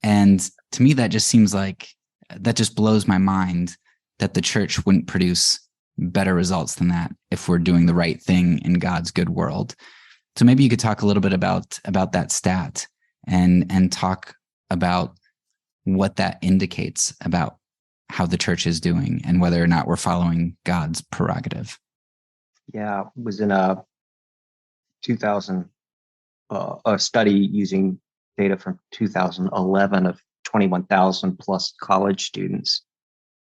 And to me, that just seems like, that just blows my mind that the church wouldn't produce better results than that if we're doing the right thing in God's good world. So maybe you could talk a little bit about that stat and talk about what that indicates about how the church is doing and whether or not we're following God's prerogative. Yeah, it was in a 2000 a study using data from 2011 of 21,000 plus college students.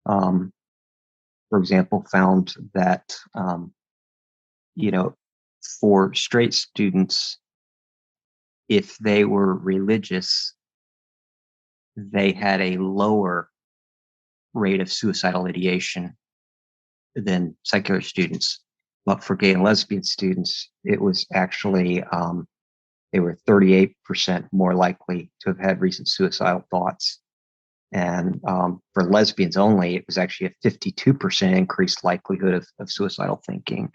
For example, found that for straight students, if they were religious, they had a lower rate of suicidal ideation than secular students. But for gay and lesbian students, it was actually, they were 38% more likely to have had recent suicidal thoughts. And for lesbians only, it was actually a 52% increased likelihood of suicidal thinking.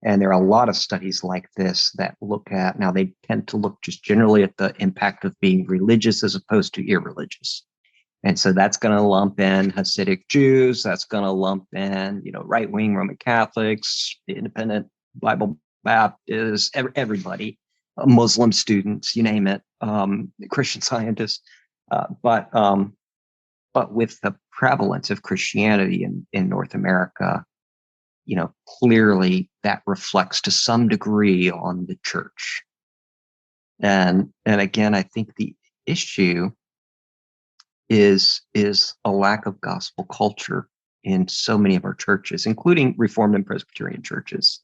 And there are a lot of studies like this that look at, now they tend to look just generally at the impact of being religious as opposed to irreligious. And so that's going to lump in Hasidic Jews. That's going to lump in, right-wing Roman Catholics, independent Bible Baptists, everybody, Muslim students, you name it, Christian Scientists. But with the prevalence of Christianity in North America, clearly that reflects to some degree on the church. And again, I think the issue is a lack of gospel culture in so many of our churches, including Reformed and Presbyterian churches,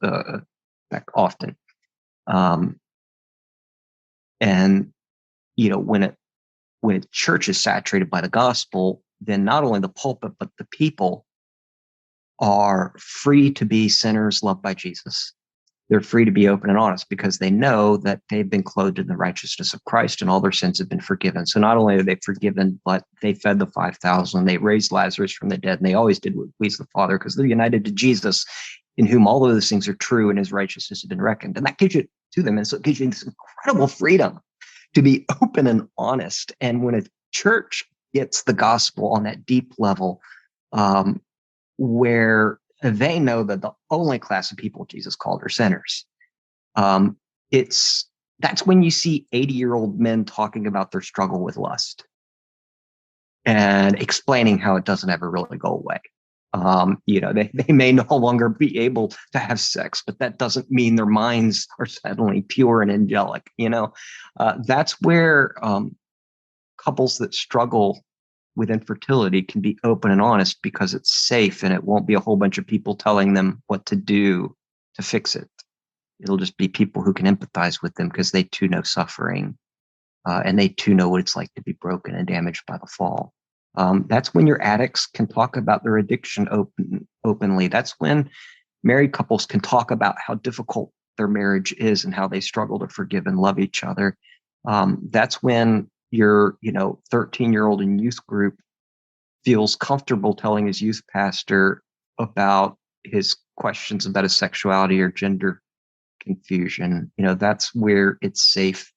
often. And when a church is saturated by the gospel, then not only the pulpit but the people are free to be sinners loved by Jesus. They're free to be open and honest because they know that they've been clothed in the righteousness of Christ and all their sins have been forgiven. So not only are they forgiven, but they fed the 5,000, they raised Lazarus from the dead, and they always did what pleased the Father because they're united to Jesus, in whom all of those things are true and his righteousness has been reckoned. And that gives you to them. And so it gives you this incredible freedom to be open and honest. And when a church gets the gospel on that deep level, where they know that the only class of people Jesus called are sinners, that's when you see 80-year-old men talking about their struggle with lust and explaining how it doesn't ever really go away. They may no longer be able to have sex, but that doesn't mean their minds are suddenly pure and angelic. That's where couples that struggle with infertility can be open and honest because it's safe and it won't be a whole bunch of people telling them what to do to fix it. It'll just be people who can empathize with them because they too know suffering and they too know what it's like to be broken and damaged by the fall. That's when your addicts can talk about their addiction openly. That's when married couples can talk about how difficult their marriage is and how they struggle to forgive and love each other. That's when your 13-year-old in youth group feels comfortable telling his youth pastor about his questions about his sexuality or gender confusion. That's where it's safe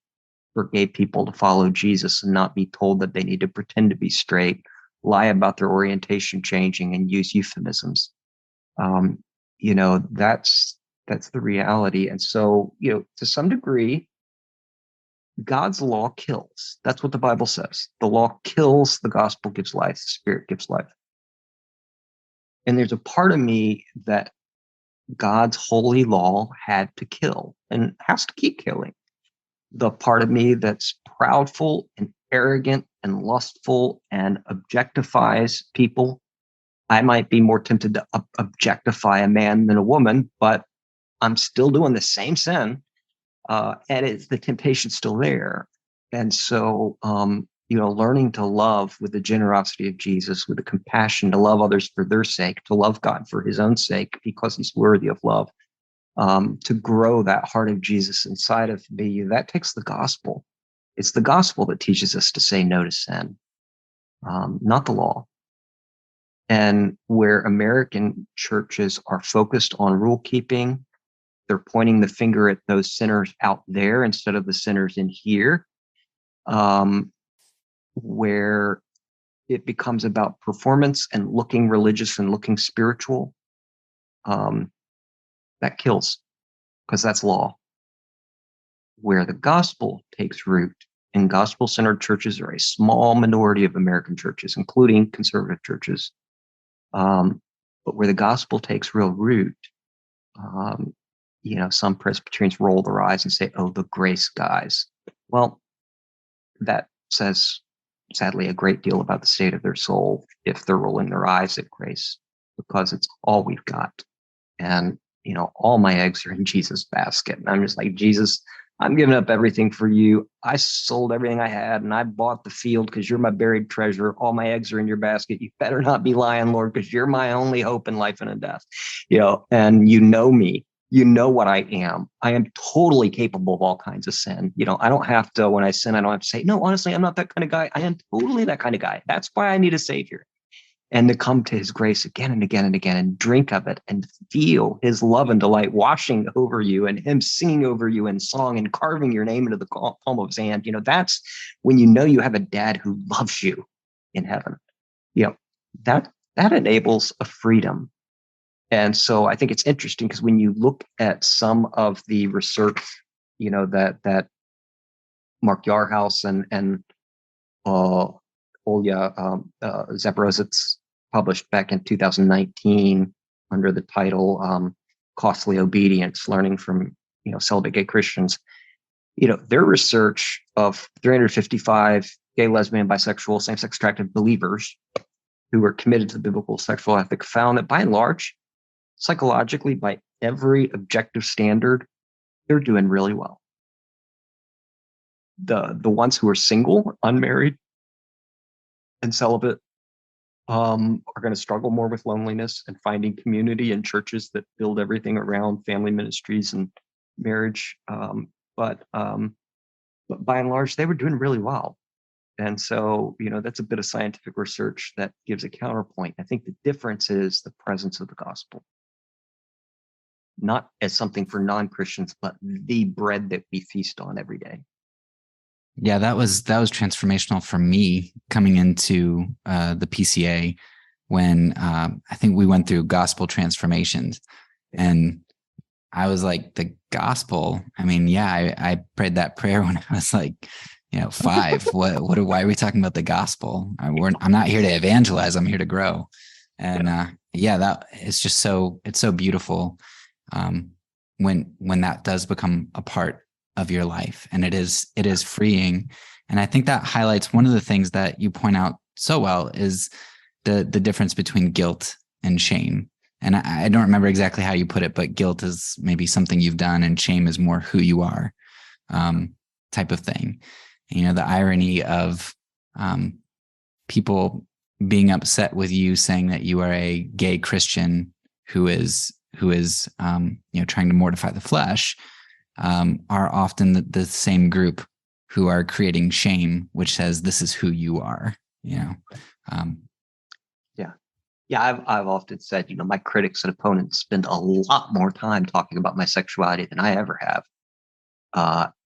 for gay people to follow Jesus and not be told that they need to pretend to be straight, lie about their orientation changing, and use euphemisms. That's the reality. And so, to some degree, God's law kills. That's what the Bible says. The law kills, the gospel gives life, the Spirit gives life. And there's a part of me that God's holy law had to kill and has to keep killing. The part of me that's proudful and arrogant and lustful and objectifies people. I might be more tempted to objectify a man than a woman, but I'm still doing the same sin. And the temptation's still there. And so, learning to love with the generosity of Jesus, with the compassion to love others for their sake, to love God for his own sake, because he's worthy of love, to grow that heart of Jesus inside of me, that takes the gospel. It's the gospel that teaches us to say no to sin, not the law. And where American churches are focused on rule keeping, they're pointing the finger at those sinners out there instead of the sinners in here, where it becomes about performance and looking religious and looking spiritual. That kills, because that's law. Where the gospel takes root, and gospel-centered churches are a small minority of American churches, including conservative churches. But where the gospel takes real root, some Presbyterians roll their eyes and say, "Oh, the grace guys." Well, that says, sadly, a great deal about the state of their soul if they're rolling their eyes at grace, because it's all we've got. And, all my eggs are in Jesus' basket. And I'm just like, Jesus, I'm giving up everything for you. I sold everything I had and I bought the field because you're my buried treasure. All my eggs are in your basket. You better not be lying, Lord, because you're my only hope in life and in death. And you know me. You know what I am. I am totally capable of all kinds of sin. I don't have to, when I sin, I don't have to say, no, honestly, I'm not that kind of guy. I am totally that kind of guy. That's why I need a savior. And to come to his grace again and again and again and drink of it and feel his love and delight washing over you and him singing over you in song and carving your name into the palm of his hand. That's when you have a dad who loves you in heaven. That enables a freedom. And so I think it's interesting because when you look at some of the research, that Mark Yarhouse and Olya Zaporozhets published back in 2019 under the title "Costly Obedience: Learning from Celibate Gay Christians." Their research of 355 gay, lesbian, bisexual, same-sex attracted believers who were committed to the biblical sexual ethic found that by and large, psychologically, by every objective standard, they're doing really well. The ones who are single, unmarried, and celibate are going to struggle more with loneliness and finding community in churches that build everything around family ministries and marriage. But by and large, they were doing really well. And so, that's a bit of scientific research that gives a counterpoint. I think the difference is the presence of the gospel, not as something for non-Christians, but the bread that we feast on every day. Yeah, that was transformational for me coming into the PCA when I think we went through gospel transformations, and I was like, the gospel. I mean, yeah, I prayed that prayer when I was like, 5. Why are we talking about the gospel? I'm not here to evangelize. I'm here to grow. And that it's just it's so beautiful when that does become a part of your life, and it is freeing. And I think that highlights one of the things that you point out so well is the difference between guilt and shame. And I don't remember exactly how you put it, but guilt is maybe something you've done and shame is more who you are, type of thing. The irony of people being upset with you saying that you are a gay Christian who is trying to mortify the flesh, are often the same group who are creating shame, which says this is who you are. I've often said, my critics and opponents spend a lot more time talking about my sexuality than I ever have,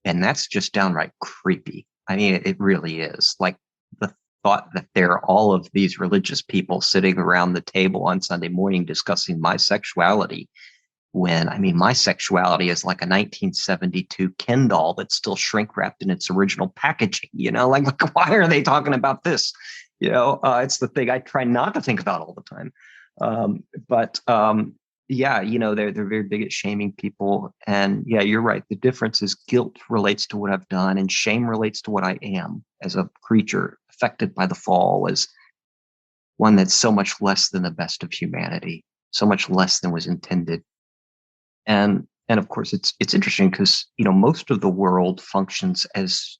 and that's just downright creepy. I mean, it really is. Like the thought that there are all of these religious people sitting around the table on Sunday morning discussing my sexuality, when, my sexuality is like a 1972 Ken doll that's still shrink wrapped in its original packaging, like why are they talking about this? It's the thing I try not to think about all the time. They're very big at shaming people. And yeah, you're right. The difference is guilt relates to what I've done and shame relates to what I am as a creature affected by the fall, as one that's so much less than the best of humanity, so much less than was intended. And of course, it's interesting because, most of the world functions as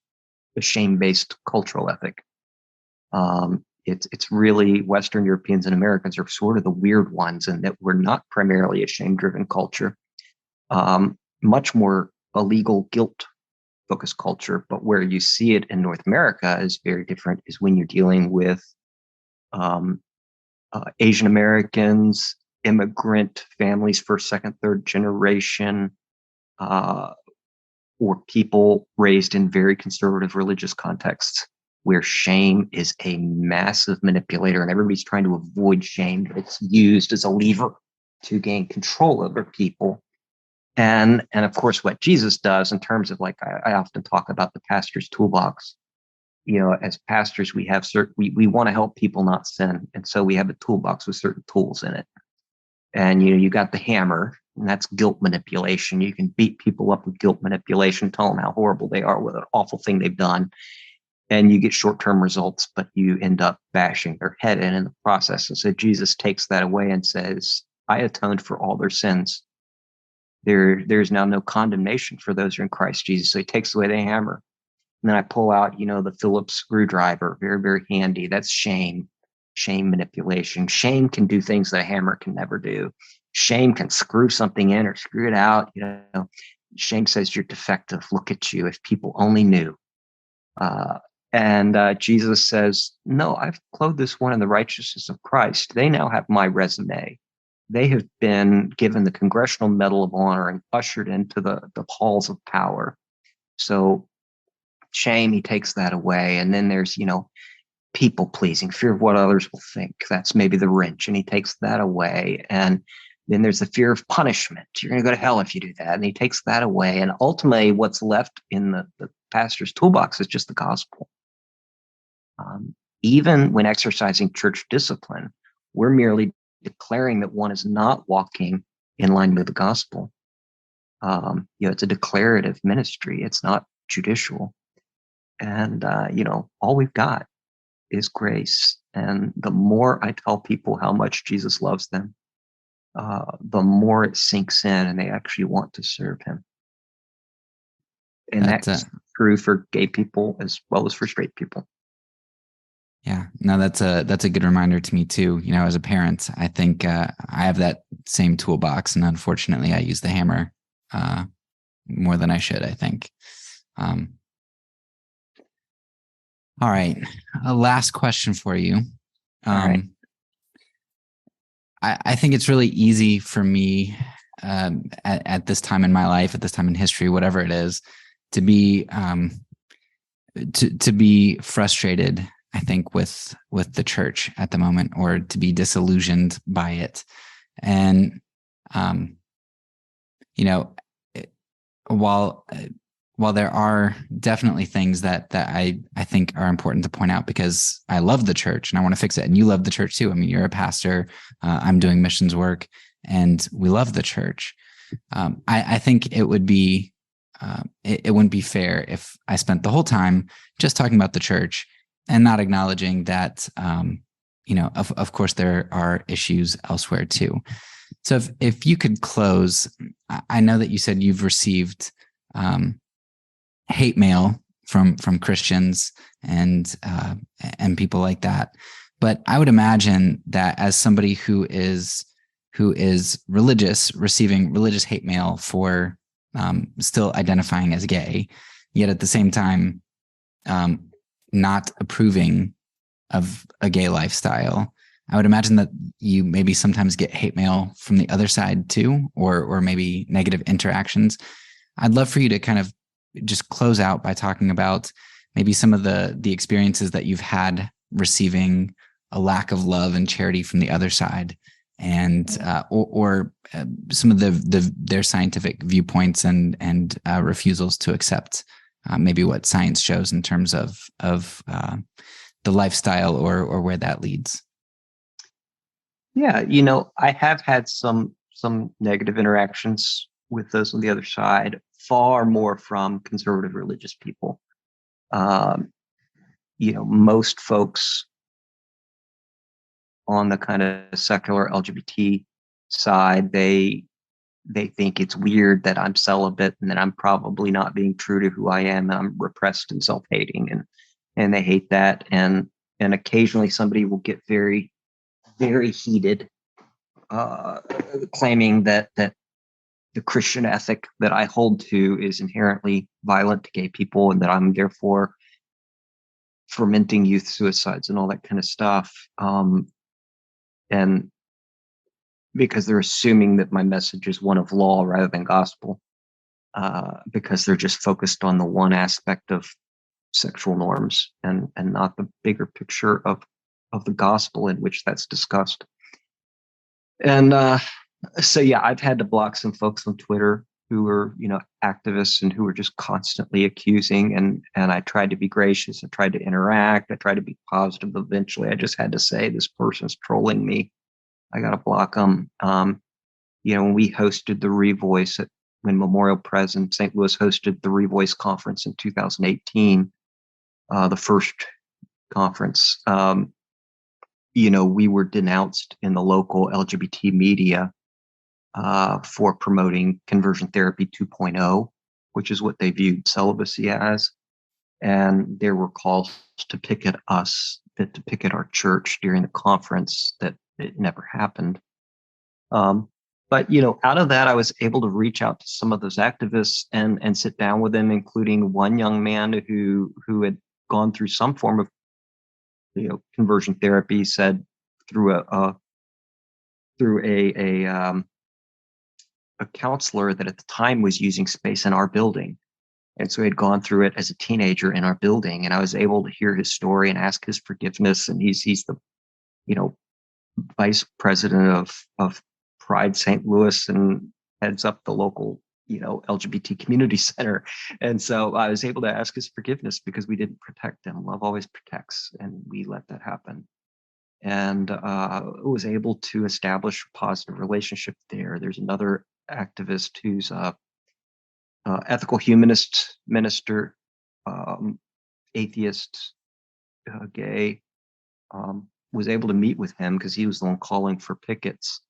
a shame-based cultural ethic. It's really Western Europeans and Americans are sort of the weird ones, in that we're not primarily a shame-driven culture, much more a legal guilt focused culture. But where you see it in North America is very different, is when you're dealing with um, Asian Americans, immigrant families, first, second, third generation, or people raised in very conservative religious contexts, where shame is a massive manipulator and everybody's trying to avoid shame, but it's used as a lever to gain control over people. And of course, what Jesus does in terms of, like, I often talk about the pastor's toolbox. As pastors, we have we want to help people not sin. And so we have a toolbox with certain tools in it. And you got the hammer, and that's guilt manipulation. You can beat people up with guilt manipulation, tell them how horrible they are with an awful thing they've done, and you get short-term results, but you end up bashing their head in the process. And so Jesus takes that away and says, I atoned for all their sins. There's now no condemnation for those who are in Christ Jesus. So he takes away the hammer. And then I pull out, the Phillips screwdriver, very, very handy. That's shame manipulation. Shame can do things that a hammer can never do. Shame can screw something in or screw it out. Shame says you're defective. Look at you. If people only knew. And Jesus says, no, I've clothed this one in the righteousness of Christ. They now have my resume. They have been given the Congressional Medal of Honor and ushered into the halls of power. So shame, he takes that away. And then there's, people pleasing, fear of what others will think. That's maybe the wrench, and he takes that away. And then there's the fear of punishment. You're going to go to hell if you do that. And he takes that away. And ultimately, what's left in the pastor's toolbox is just the gospel. Even when exercising church discipline, we're merely declaring that one is not walking in line with the gospel. It's a declarative ministry. It's not judicial. And, all we've got is grace. And the more I tell people how much Jesus loves them, the more it sinks in and they actually want to serve him. And that's true for gay people as well as for straight people. Yeah, no, that's a good reminder to me too. As a parent, I think I have that same toolbox, and unfortunately, I use the hammer more than I should, I think. All right, a last question for you. All right. I think it's really easy for me at this time in my life, at this time in history, whatever it is, to be to be frustrated, I think, with the church at the moment, or to be disillusioned by it. And while there are definitely things that I think are important to point out, because I love the church and I want to fix it, and you love the church too. I mean, you're a pastor, I'm doing missions work, and we love the church. I think it would be it wouldn't be fair if I spent the whole time just talking about the church and not acknowledging that of course there are issues elsewhere too. So if you could close, I know that you said you've received hate mail from Christians and people like that, but I would imagine that as somebody who is religious, receiving religious hate mail for still identifying as gay, yet at the same time not approving of a gay lifestyle, I would imagine that you maybe sometimes get hate mail from the other side too, or maybe negative interactions. I'd love for you to kind of just close out by talking about maybe some of the experiences that you've had receiving a lack of love and charity from the other side, and or some of their scientific viewpoints and refusals to accept maybe what science shows in terms of the lifestyle or where that leads. Yeah, I have had some negative interactions with those on the other side, far more from conservative religious people. Most folks on the kind of secular LGBT side, they think it's weird that I'm celibate and that I'm probably not being true to who I am. And I'm repressed and self-hating, and they hate that. And occasionally somebody will get very, very heated, claiming that the Christian ethic that I hold to is inherently violent to gay people, and that I'm therefore fomenting youth suicides and all that kind of stuff. And because they're assuming that my message is one of law rather than gospel, because they're just focused on the one aspect of sexual norms and not the bigger picture of the gospel in which that's discussed. And so yeah, I've had to block some folks on Twitter who were, activists and who were just constantly accusing. And I tried to be gracious. I tried to interact. I tried to be positive. Eventually, I just had to say, this person's trolling me. I got to block them. When we hosted the Revoice when Memorial Pres in St. Louis hosted the Revoice conference in 2018, the first conference, we were denounced in the local LGBT media for promoting conversion therapy 2.0, which is what they viewed celibacy as. And there were calls to picket our church during the conference. That it never happened. But out of that, I was able to reach out to some of those activists and sit down with them, including one young man who had gone through some form of conversion therapy. Said through a counselor that at the time was using space in our building. And so he had gone through it as a teenager in our building, and I was able to hear his story and ask his forgiveness. And he's the, vice president of Pride St. Louis and heads up the local, LGBT community center. And so I was able to ask his forgiveness because we didn't protect him. Love always protects, and we let that happen. And was able to establish a positive relationship there. There's another activist who's a ethical humanist minister, atheist, gay, was able to meet with him because he was the one calling for pickets.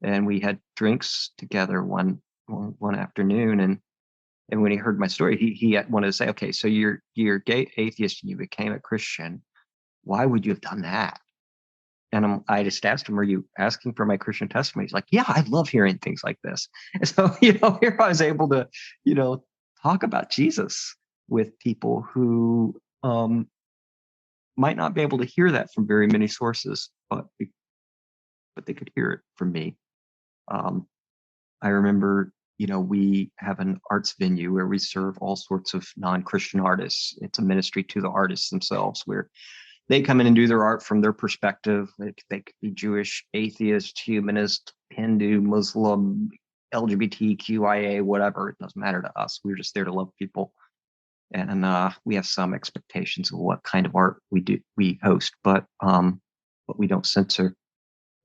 And we had drinks together one afternoon. And when he heard my story, he wanted to say, okay, so you're gay atheist and you became a Christian. Why would you have done that? And I just asked him, are you asking for my Christian testimony? He's like, yeah, I love hearing things like this. And so, here I was able to, talk about Jesus with people who might not be able to hear that from very many sources, but they could hear it from me. I remember, we have an arts venue where we serve all sorts of non-Christian artists. It's a ministry to the artists themselves, where they come in and do their art from their perspective. They could be Jewish, atheist, humanist, Hindu, Muslim, LGBTQIA, whatever. It doesn't matter to us. We're just there to love people. And we have some expectations of what kind of art we host, but we don't censor.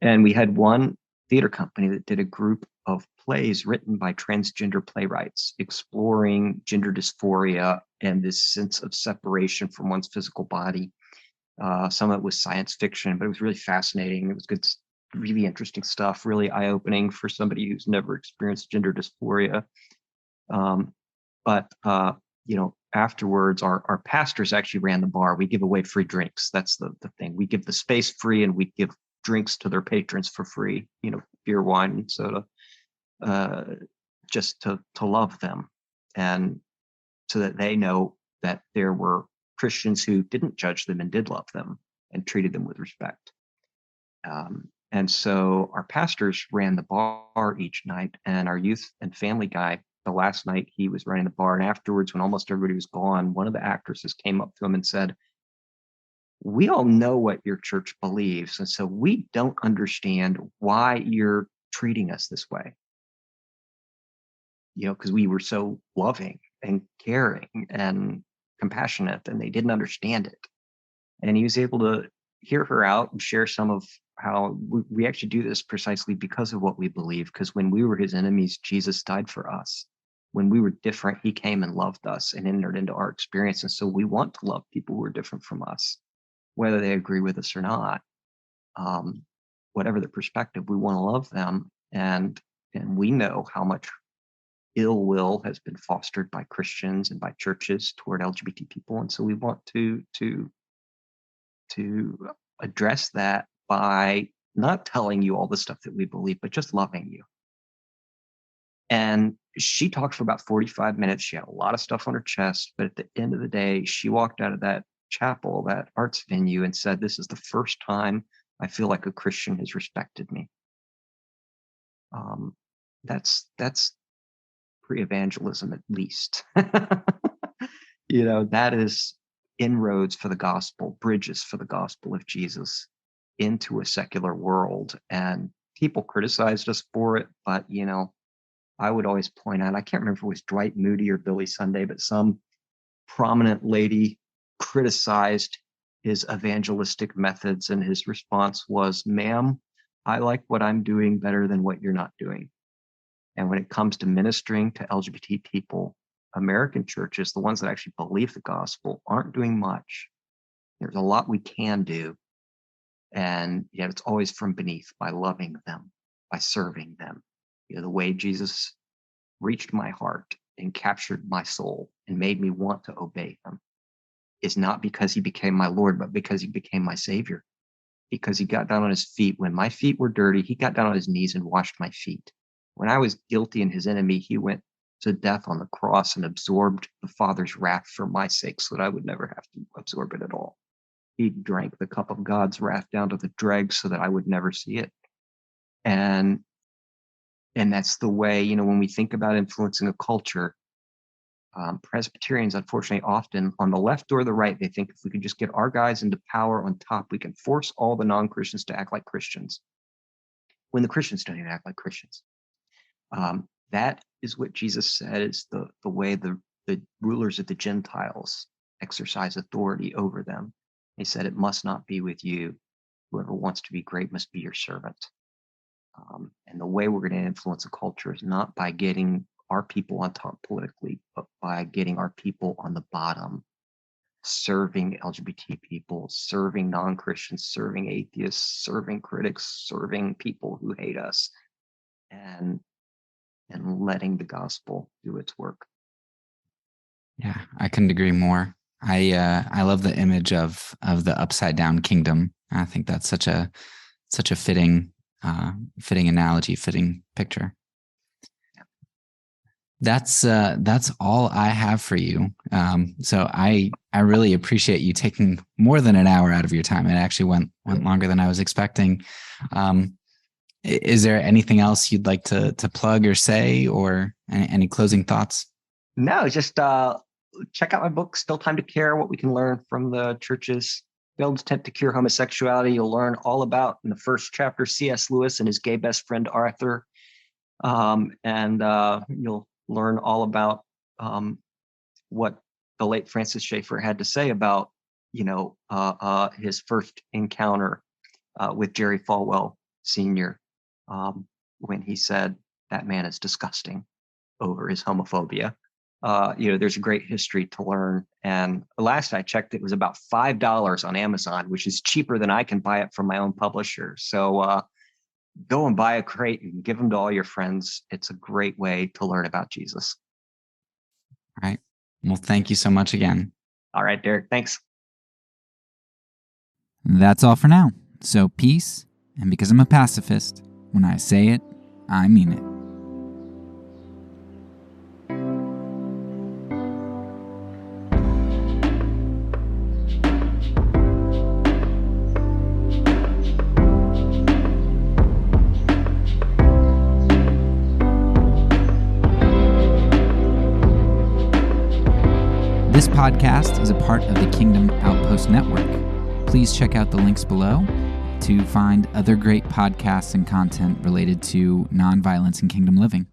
And we had one theater company that did a group of plays written by transgender playwrights exploring gender dysphoria and this sense of separation from one's physical body. Some of it was science fiction, but it was really fascinating. It was good, really interesting stuff, really eye-opening for somebody who's never experienced gender dysphoria. But afterwards, our pastors actually ran the bar. We give away free drinks. That's the thing. We give the space free, and we give drinks to their patrons for free, beer, wine, and soda, just to love them. And so that they know that there were Christians who didn't judge them and did love them and treated them with respect. And so our pastors ran the bar each night, and our youth and family guy, the last night he was running the bar. And afterwards, when almost everybody was gone, one of the actresses came up to him and said, we all know what your church believes, and so we don't understand why you're treating us this way. Because we were so loving and caring and compassionate, and they didn't understand it. And he was able to hear her out and share some of how we actually do this precisely because of what we believe. Because when we were his enemies, Jesus died for us. When we were different, he came and loved us and entered into our experience. And so we want to love people who are different from us, whether they agree with us or not. Whatever their perspective, we want to love them. And we know how much ill will has been fostered by Christians and by churches toward LGBT people. And so we want to address that by not telling you all the stuff that we believe, but just loving you. And she talked for about 45 minutes. She had a lot of stuff on her chest, but at the end of the day, she walked out of that chapel, that arts venue, and said, "This is the first time I feel like a Christian has respected me." That's pre-evangelism, at least. That is inroads for the gospel, bridges for the gospel of Jesus into a secular world. And people criticized us for it, but I would always point out, I can't remember if it was Dwight Moody or Billy Sunday, but some prominent lady criticized his evangelistic methods, and his response was, "Ma'am, I like what I'm doing better than what you're not doing." And when it comes to ministering to LGBT people, American churches, the ones that actually believe the gospel, aren't doing much. There's a lot we can do. And yet it's always from beneath, by loving them, by serving them. The way Jesus reached my heart and captured my soul and made me want to obey him is not because he became my Lord, but because he became my Savior. Because he got down on his feet. When my feet were dirty, he got down on his knees and washed my feet. When I was guilty and his enemy, he went to death on the cross and absorbed the Father's wrath for my sake so that I would never have to absorb it at all. He drank the cup of God's wrath down to the dregs so that I would never see it. And that's the way, when we think about influencing a culture, Presbyterians, unfortunately, often on the left or the right, they think if we could just get our guys into power on top, we can force all the non-Christians to act like Christians, when the Christians don't even act like Christians. That is what Jesus said is the way the rulers of the Gentiles exercise authority over them. He said, "It must not be with you. Whoever wants to be great must be your servant." And the way we're going to influence a culture is not by getting our people on top politically, but by getting our people on the bottom, serving LGBT people, serving non-Christians, serving atheists, serving critics, serving people who hate us, and letting the gospel do its work. Yeah, I couldn't agree more. I love the image of the upside down kingdom. I think that's such a fitting analogy, fitting picture. That's all I have for you. So I really appreciate you taking more than an hour out of your time. It actually went longer than I was expecting. Is there anything else you'd like to plug or say, or any closing thoughts? No, just check out my book, Still Time to Care, What We Can Learn from the Church's Failed Attempt to Cure Homosexuality. You'll learn all about, in the first chapter, C.S. Lewis and his gay best friend, Arthur. And you'll learn all about what the late Francis Schaeffer had to say about, his first encounter with Jerry Falwell Sr., when he said, "That man is disgusting," over his homophobia. There's a great history to learn. And last I checked, it was about $5 on Amazon, which is cheaper than I can buy it from my own publisher. So go and buy a crate and give them to all your friends. It's a great way to learn about Jesus. All right. Well, thank you so much again. All right, Derek. Thanks. That's all for now. So peace. And because I'm a pacifist, when I say it, I mean it. This podcast is a part of the Kingdom Outpost Network. Please check out the links below to find other great podcasts and content related to nonviolence and kingdom living.